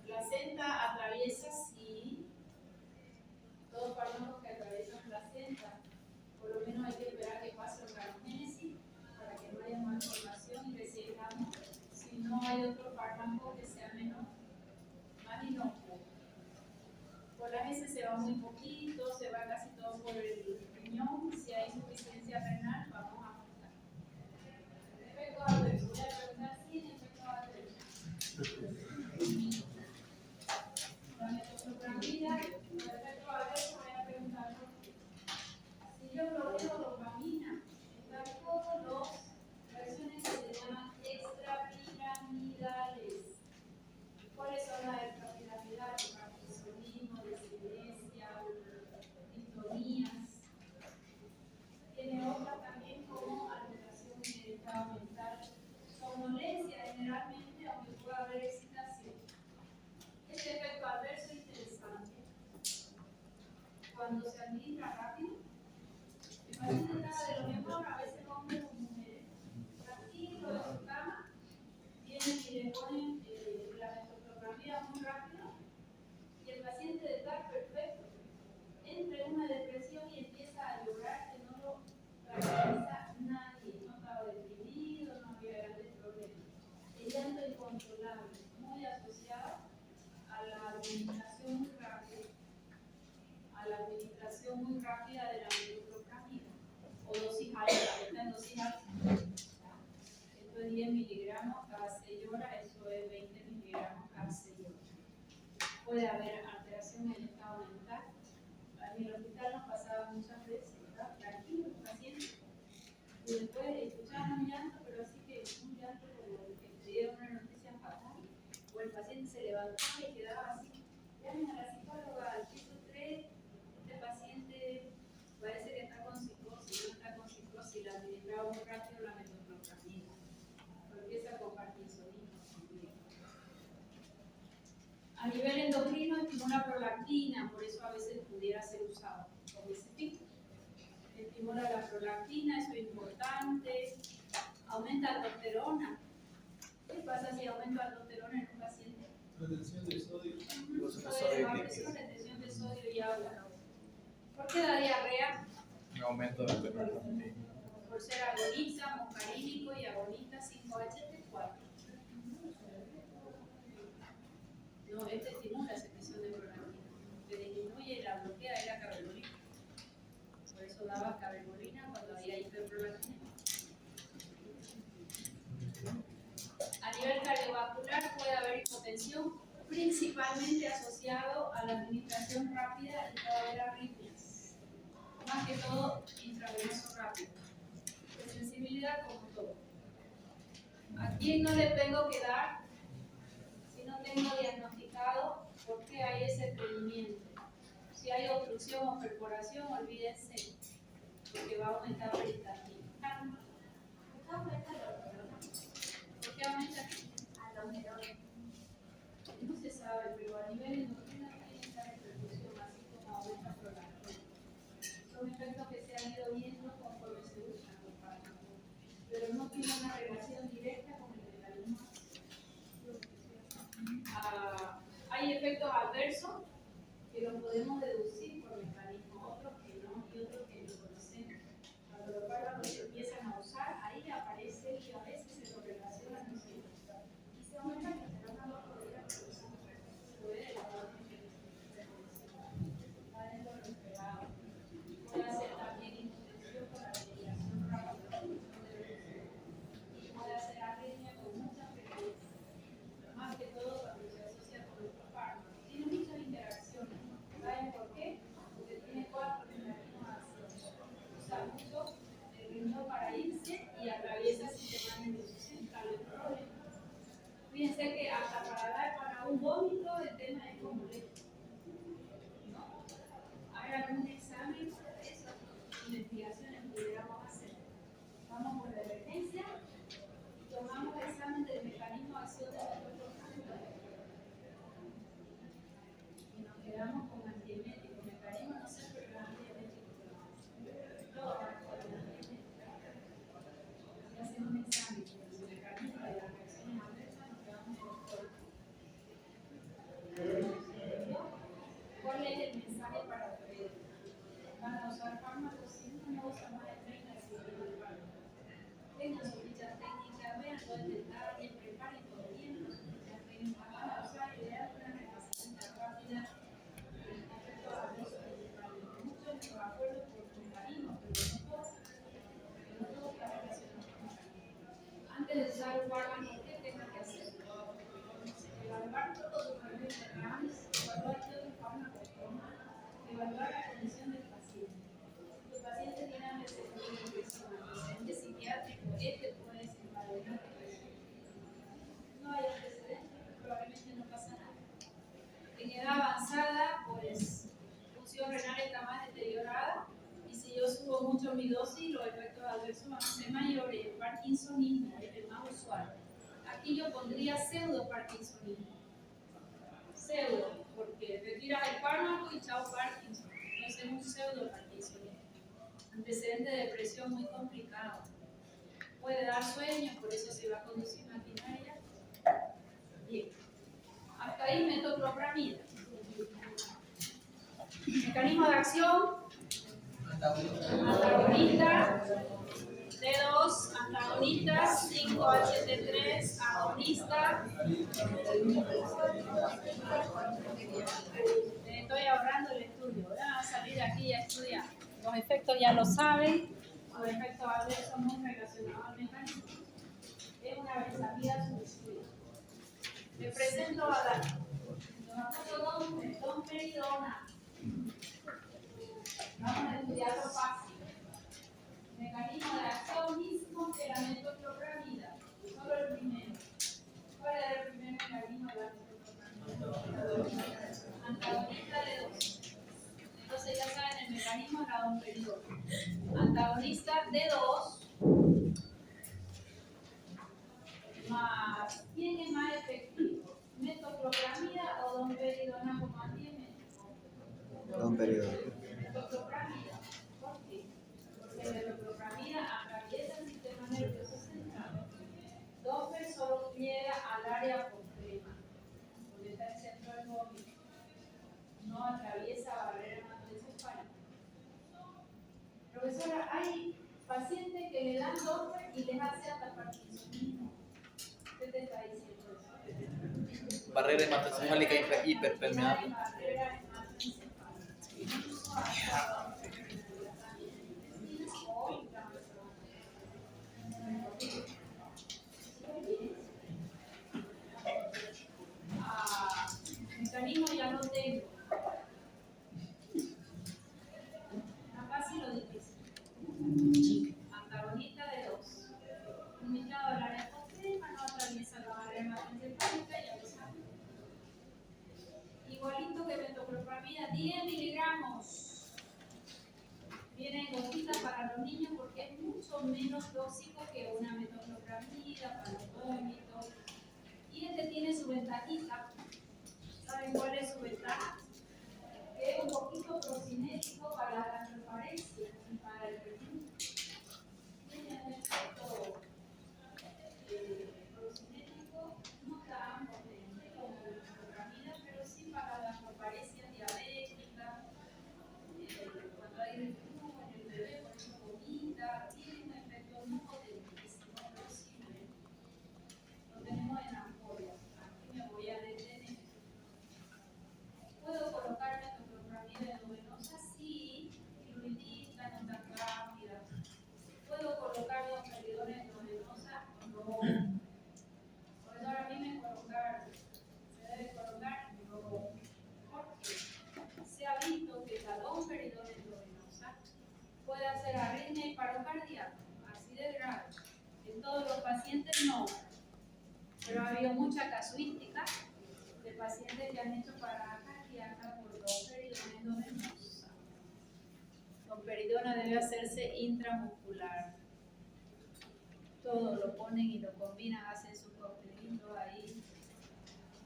Placenta atraviesa, sí. Todos fármacos que atraviesan placenta. Por lo menos hay que esperar que pase organogénesis para que no haya malformación y recién no hay otro fármaco que sea menos, más en dosis altas. Esto es 10 miligramos cada 6 horas, eso es 20 miligramos cada 6 horas. Puede haber alteración en el estado mental. En el hospital nos pasaba muchas veces, ¿verdad? Tranquilo el paciente. Y después escuchaban un llanto, pero así que un llanto como el que te dieron una noticia fatal. O el paciente se levantaba y quedaba así. Llamen a la psicóloga al piso 3, este paciente parece que está con psicosis, no está con psicosis, la administraba muy rápido la metoclopramida. Empieza con parkinsonismo también. A nivel endocrino estimula prolactina, por eso a veces pudiera ser usado con ese tipo. Estimula la prolactina, eso es importante. Aumenta la aldosterona. ¿Qué pasa si aumenta la aldosterona en un paciente? Retención de sodio. Retención de sodio y agua. ¿Por qué da diarrea? Un aumento de la Por ser agonista, muscarínico y agonista 5-HT4. No, este estimula la secreción de prolactina. Que disminuye la bloquea de la cabergolina. Por eso daba cabergolina cuando había hiperprolactina. A nivel cardiovascular puede haber hipotensión, principalmente asociado a la administración rápida y puede haber arritmias. Más que todo, intravenoso rápido. De sensibilidad como todo. ¿A quién no le tengo que dar si no tengo diagnosticado por qué hay ese estreñimiento? Si hay obstrucción o perforación, olvídense, porque va a aumentar peristaltina. ¿Por qué aumenta? No se sabe, pero a nivel endocrino tiene esta repercusión, así como aumenta prolactina. Son efectos que se han ido viendo conforme se usan los fármacos, pero no tiene una relación directa con el mecanismo. Hay efectos adversos que los podemos deducir por mecanismos, otros que no y otros que no conocemos. Cuando los fármacos se empiezan a usar, ahí aparece y a veces se lo relacionan. Y se aumenta el testosterona por la producción de puede hacer también hipotensión con la medicación rápida. Puede hacer arritmia con mucha frecuencia. Más que todo cuando se asocia con los fármacos. Tiene muchas interacciones. ¿Saben por qué? Porque tiene 4 mecanismos de acción. Usa mucho el riñón para irse y atraviesa el sistema nervioso central. El problema. Fíjense que hasta para un vómito el tema es complejo. ¿No? Hagan un examen sobre eso. Investigaciones pudiéramos hacer. Vamos por la emergencia y tomamos el examen del mecanismo de acción de nuestro cuerpo. Y nos quedamos con antieméticos. Mecanismo no sé, pero antieméticos. Todo con antieméticos. Y hacen un examen del mecanismo de las reacciones adversas, nos quedamos con el cuerpo. ¿Cuál es el mensaje para ustedes? ¿Van a usar fármacos? Si uno no usa más de 30 segundos de fármaco. Tengan su ficha técnica, vean todo el detalle, preparen todo bien su ficha técnica. Van a usar ideas de una repasita rápida. Efectos adversos principalmente. Muchos de los acuerdos por mecanismos, pero no todos. No todos están relacionados con mecanismos. Antes de usar un fármaco, ¿qué tengo que hacer? Evaluar todos los problemas reales, evaluar todo el fármaco que toma, evaluar la condición del paciente. Si el paciente tiene antecedentes de depresión, antecedentes psiquiátricos, este puede desencadenar depresión. No hay antecedentes, probablemente no pasa nada. En edad avanzada, pues, función renal está más deteriorada y si yo subo mucho mi dosis, los efectos adversos van a ser mayores. El parkinsonismo es el más usual. Aquí yo pondría pseudo-parkinsonismo. Pseudo, porque retiras el fármaco y chao Parkinson. Entonces es un pseudo-parkinsonismo. Antecedente de depresión muy complicado. Puede dar sueño, por eso se va a conducir maquinaria. Bien. Hasta ahí metoclopramida. Mecanismo de acción. Antagonista. D2, antagonista, 5-HT3, agonista. Estoy ahorrando el estudio, van a salir de aquí a estudiar. Los efectos ya lo saben, Su efecto adverso muy relacionado al mecanismo. Es una benzamida suicida. Le presento a la domperidona. Vamos a estudiarlo fácil. Mecanismo de acción mismo que la metoclopramida. Solo el primero. ¿Cuál es el primer mecanismo de la metoclopramida? Antagonista de 2. Entonces ya saben el mecanismo de la domperidona. Antagonista de 2 más. ¿Quién es más efectivo? ¿Metoclopramida o domperidona como antiemetico? Domperidona. Metoclopramida. ¿Por qué? Porque la metoclopramida atraviesa el sistema nervioso central. Doppler solo llega al área postrema, donde está el centro del vómito. No atraviesa barrera hematoencefálica. Profesora, hay pacientes que le dan Doppler y les hace hasta parkinsonismo. ¿Qué te está diciendo eso? Barrera hematoencefálica hiperpermeable. Barrera hematoencefálica. Mecanismo ya lo tengo. Acá sí lo difícil. Antagonista de 2. Limitado al área postrema, no atraviesa la barrera hematoencefálica, ya lo saben. Igualito que metoclopramida, 10 miligramos. Viene en gotitas para los niños porque es mucho menos tóxico que una metoclopramida para los vómitos. Y este tiene su ventajita. ¿Saben cuál es su ventaja? Que es un poquito procinético para la transparencia y para el perfil. Tiene un efecto procinético, no tan potente como la metoclopramida, pero sí para la transparencia diabética. Cuando hay reflujo en el bebé, por ejemplo, vomita, tiene un efecto muy potentísimo, pero sí, lo tenemos en ampollas. Aquí me voy a detener. Puedo colocar metoclopramida endovenosa, sí, fluidista, no tan rápida. Puedo colocar domperidona endovenosa, no. Por eso ahora a mí me colocar, se debe colocar, no. Porque se ha visto que la domperidona endovenosa puede hacer arritmia y paro cardíaco, así de grave. En todos los pacientes no, pero ha habido mucha casuística de pacientes que han hecho parada cardíaca por domperidona endovenosa. Domperidona debe hacerse intramuscular. Todo lo ponen y lo combinan, hacen sus coctelitos ahí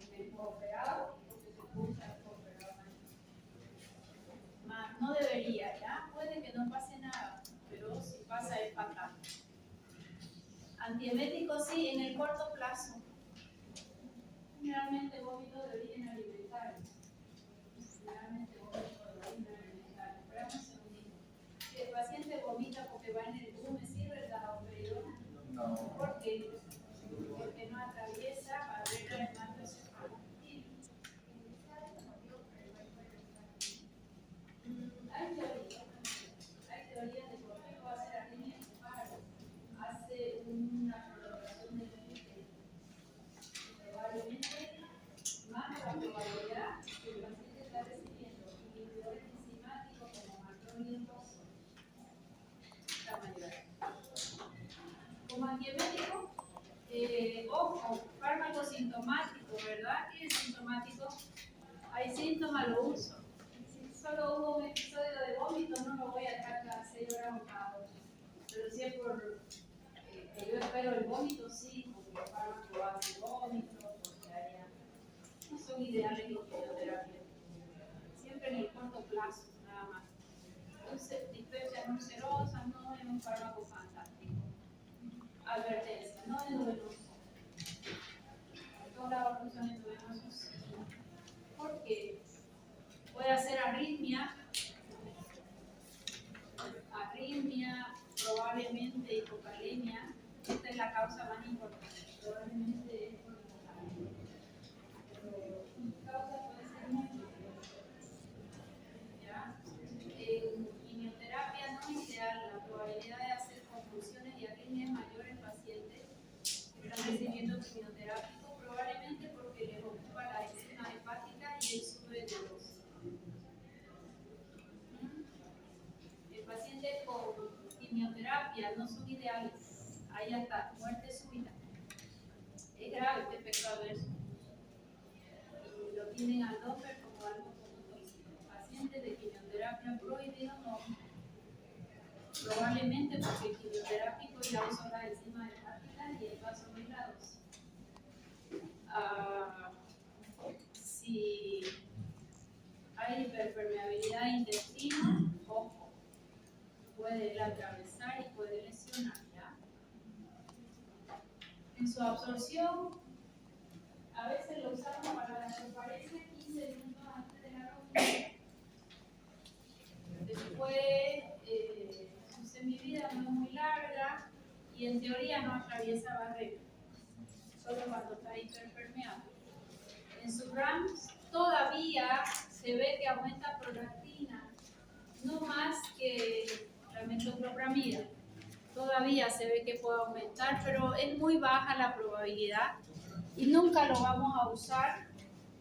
en el cooperado, porque se escucha el cooperado ahí. Más no debería, ya puede que no pase nada, pero si pasa es fatal. Antiemético sí, en el corto plazo. Generalmente vómito de origen alimentario. Generalmente vómito de origen alimentario. Esperamos un segundito. Si el paciente vomita porque va en el bus, ¿me sirve la domperidona? No. ¿Por qué? Porque no atraviesa barrera hematoencefálica. Hay teorías de por qué puede hacer arritmia en paro. Hace una prolongación del límite. Probablemente más la probabilidad que el paciente está recibiendo inhibidores enzimáticos como maltol y endoso. La mayoría. Como antiemético, ojo, fármaco sintomático, ¿verdad? ¿Qué es sintomático? Hay síntomas, lo uso. Si solo hubo un episodio de vómito, no lo voy a dejar cada 6 horas botado. Pero si es por que yo espero el vómito, sí, porque el fármaco hace vómito, porque haya. No son ideales en quimioterapia. Siempre en el corto plazo, nada más. Entonces, dispepsia no ulcerosa no es un fármaco fantástico. Advertencia, no endovenoso. Todas las oclusiones endovenosas sí. Porque puede hacer arritmia, probablemente hipocalemia. Esta es la causa más importante. Probablemente es por hipocalemia. Pero causa puede ser múltiple. ¿Ya? En quimioterapia no es ideal, la probabilidad de hacer letales, hay hasta muerte súbita. Es grave este efecto adverso. Y lo tienen al Doppler como algo como tóxico. Pacientes de quimioterapia prohibido no. Probablemente porque el quimioterápico ya usó la enzima hepática y el vasodilados. Si hay hiperpermeabilidad de intestino, ojo, puede él atravesar y puede lesionar, ¿ya? En su absorción, a veces lo usamos para la transparencia 15 minutos antes de la reunión. Después, su semivida no es muy larga y en teoría no atraviesa barrera, solo cuando está hiperpermeable. En su RAMS todavía se ve que aumenta prolactina, no más que la metoclopramida. Todavía se ve que puede aumentar, pero es muy baja la probabilidad y nunca lo vamos a usar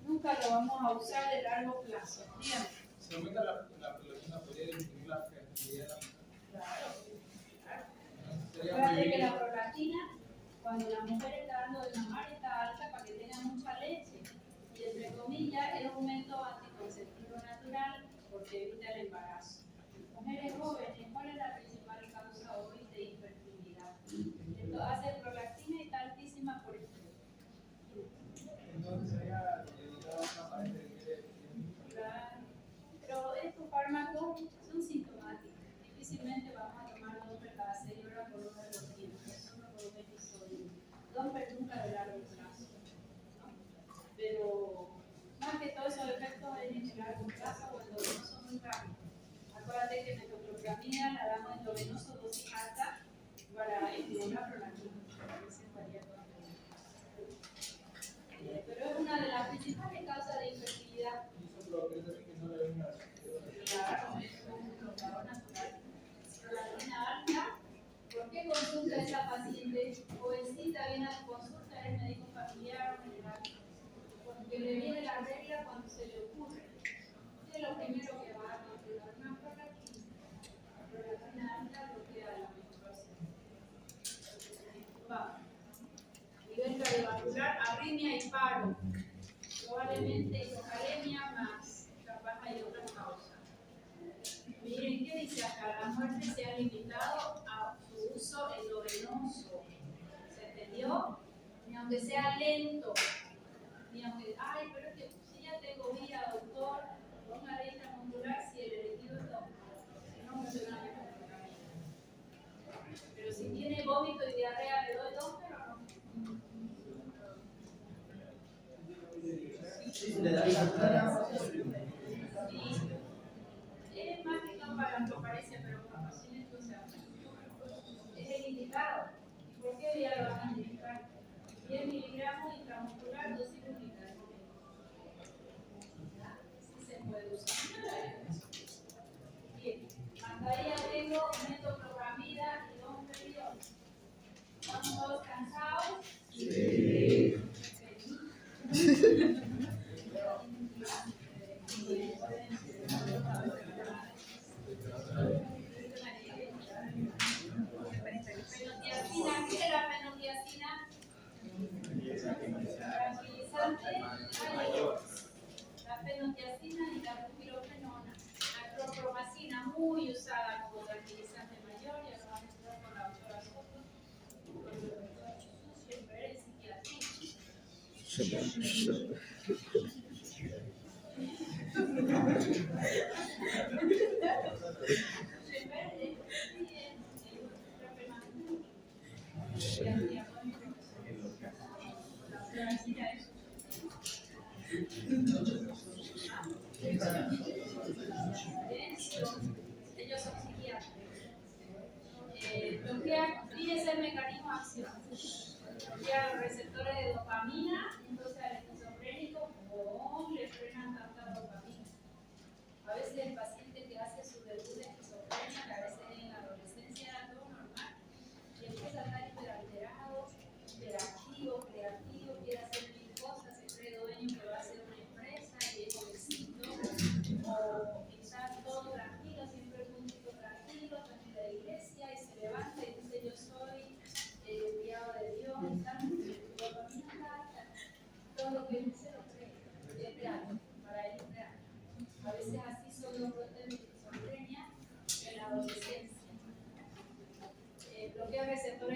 de largo plazo. Dígame. Si aumenta la prolactina, podría disminuir la fertilidad de la mujer. Claro. Sería Acuérdate muy que la prolactina, cuando la mujer está dando de mamar, está alta para que tenga mucha leche. Y entre comillas, es un método anticonceptivo natural porque evita el embarazo. Mujeres jóvenes, ¿cuál es la principal causa hoy de infertilidad? Esto hace prolactina y está altísima por el entonces sería una pareja que quiere. Claro. Pero estos fármacos son sintomáticos. Difícilmente vamos a tomar Doppler cada 6 horas por uno de los días, solo por un episodio. Doppler nunca de largo plazo, ¿no? Pero más que todos esos efectos en el largo plazo o endovenoso muy rápido. Acuérdate que metoclopramida la damos endovenoso dosis alta para estimular prolactina. Pero es una de las principales causas de infertilidad. Claro, es un bloqueador natural. Prolactina alta. ¿Por qué consulta esa paciente jovencita? Viene a consulta, es médico familiar o general. Porque le viene la regla cuando se le ocurre. ¿Qué es lo primero que va a controlar? Una prolactina. La prolactina alta bloquea la menstruación. Vamos. Nivel cardiovascular, arritmia y paro. Probablemente hipocalemia más, capaz hay otras causas. Miren, ¿qué dice acá? La muerte se ha limitado a su uso endovenoso. ¿Se entendió? Ni aunque sea lento, ni aunque, ay, pero es que si ya tengo vía, doctor, póngale intramuscular si el elegido es doctor. Si no funciona bien con el camino. Pero si tiene vómito y diarrea, ¿le doy doctor o no? Le da la Sí. Es más que todo para la transparencia, pero con pacientes, o sea, es el indicado. ¿Y por qué día lo van a indicar? 10 miligramos intramuscular, dosis única. Sí se puede usar. Bien, hasta ahí ya tengo metoclopramida y domperidol. ¿Estamos todos cansados? Sí. Fenotiazina, ¿qué es la fenotiazina? Tranquilizante, la fenotiazina y la bupiroprenona. La clorpromacina, muy usada como tranquilizante mayor, ya lo vamos a ver con la doctora Soto, con el doctor Schember en psiquiatría. Ellos son psiquiatras. Fíjense el mecanismo de acción. Bloquea los receptores de dopamina, entonces al esquizofrénico le frenan tanta dopamina. A veces el paciente que hace su debut de esquizofrenia, que a veces en la adolescencia era todo normal, y empieza a estar hiperalterado, hiperactivo, creativo, quiere hacer mil cosas, se cree dueño que va a hacer una empresa y es jovencito, o está todo tranquilo, siempre es un tipo tranquilo, también de la iglesia, y se levanta y dice yo soy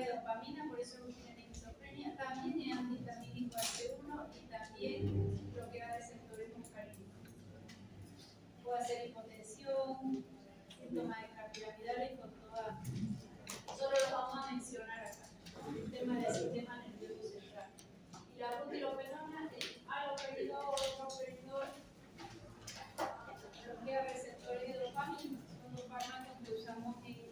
de dopamina, por eso tienen esquizofrenia. También es antihistamínico H1 y también bloquea receptores muscarínicos. Puede hacer hipotensión, síntomas extrapiramidales con toda. Solo los vamos a mencionar acá. El tema del sistema nervioso central. Y la butilofenona es haloperidol, droperidol, bloquea receptores de dopamina. Son dos fármacos que usamos en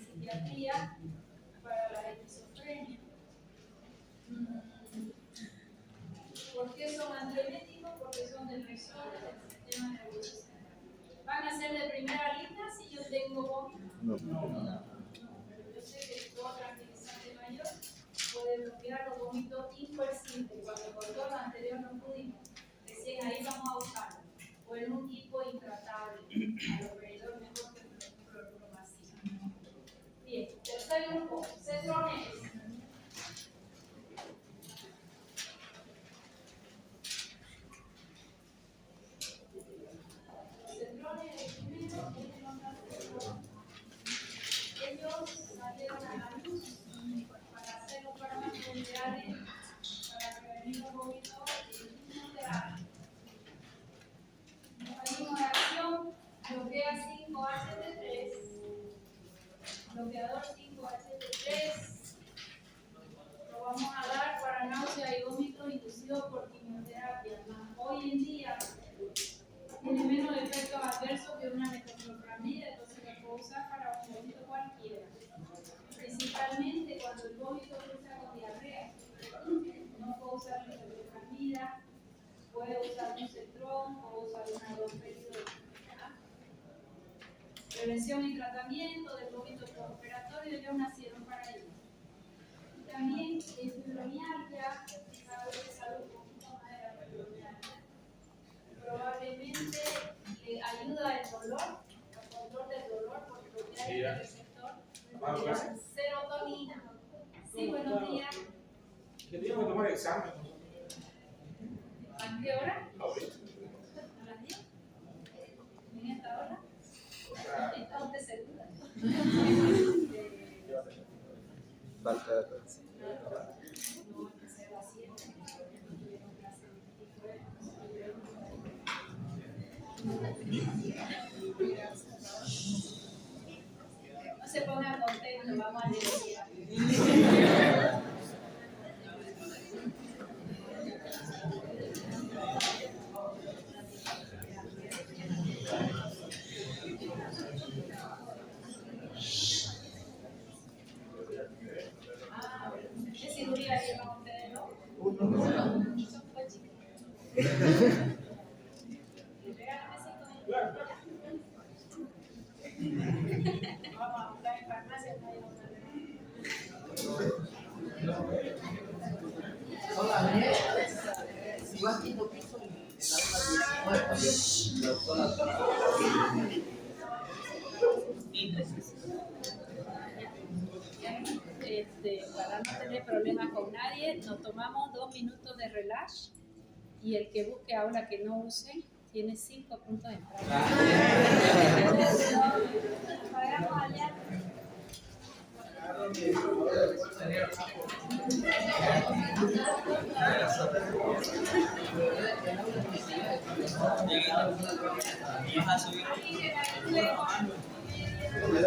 psiquiatría para la esquizofrenia. ¿Por qué son antieméticos? Porque son defensores del sistema nervioso central. ¿Van a ser de primera línea si yo tengo vómito? No. Yo sé que todo tranquilizante mayor puede bloquear los vómitos impersibles. Cuando con todo lo anterior no pudimos, recién ahí vamos a usarlo. O en un tipo intratable, haloperidol mejor que clorpromazina. Bien, tercer grupo, cetrones. Ellos salieron a la luz para hacer los fármacos ideales para prevenir los vómitos y inmunoterapia. Mecanismo de acción, bloquea 5-HT3, bloqueador 5-HT3. Lo vamos a dar para náusea y vómito inducido por quimioterapia. Hoy en día tiene menos efectos adversos que una metoclopramida, entonces lo puedo usar para un vómito cualquiera. Principalmente cuando el vómito cruza con diarrea. No puedo usar metoclopramida, puedo usar un cetrón, puedo usar una domperidol. Prevención y tratamiento del vómito postoperatorio ya nacieron para ello. Y también fibromialgia, cada vez que sale un poquito más de la fibromialgia. Probablemente le ayuda el dolor, al control del dolor, porque bloquea el receptor de serotonina. Sí, buenos días. ¿Qué día voy a tomar examen? ¿A qué hora? ¿A las 10? ¿En esta hora? ¿Está usted segura? Falta de atención. No, empecé a las 7. Tuvieron clase 29. No se ponga contento, vamos a negociar. ¿Qué cirugía llevan ustedes, no? Son pues chicos. Vamos a buscar en farmacia. Son las 10. Si vas quinto piso, en la 19 también. Para no tener problemas con nadie, nos tomamos 2 minutos de relax y el que busque aula que no use tiene 5 puntos de entrada. Pagamos allá. Y vas a subir.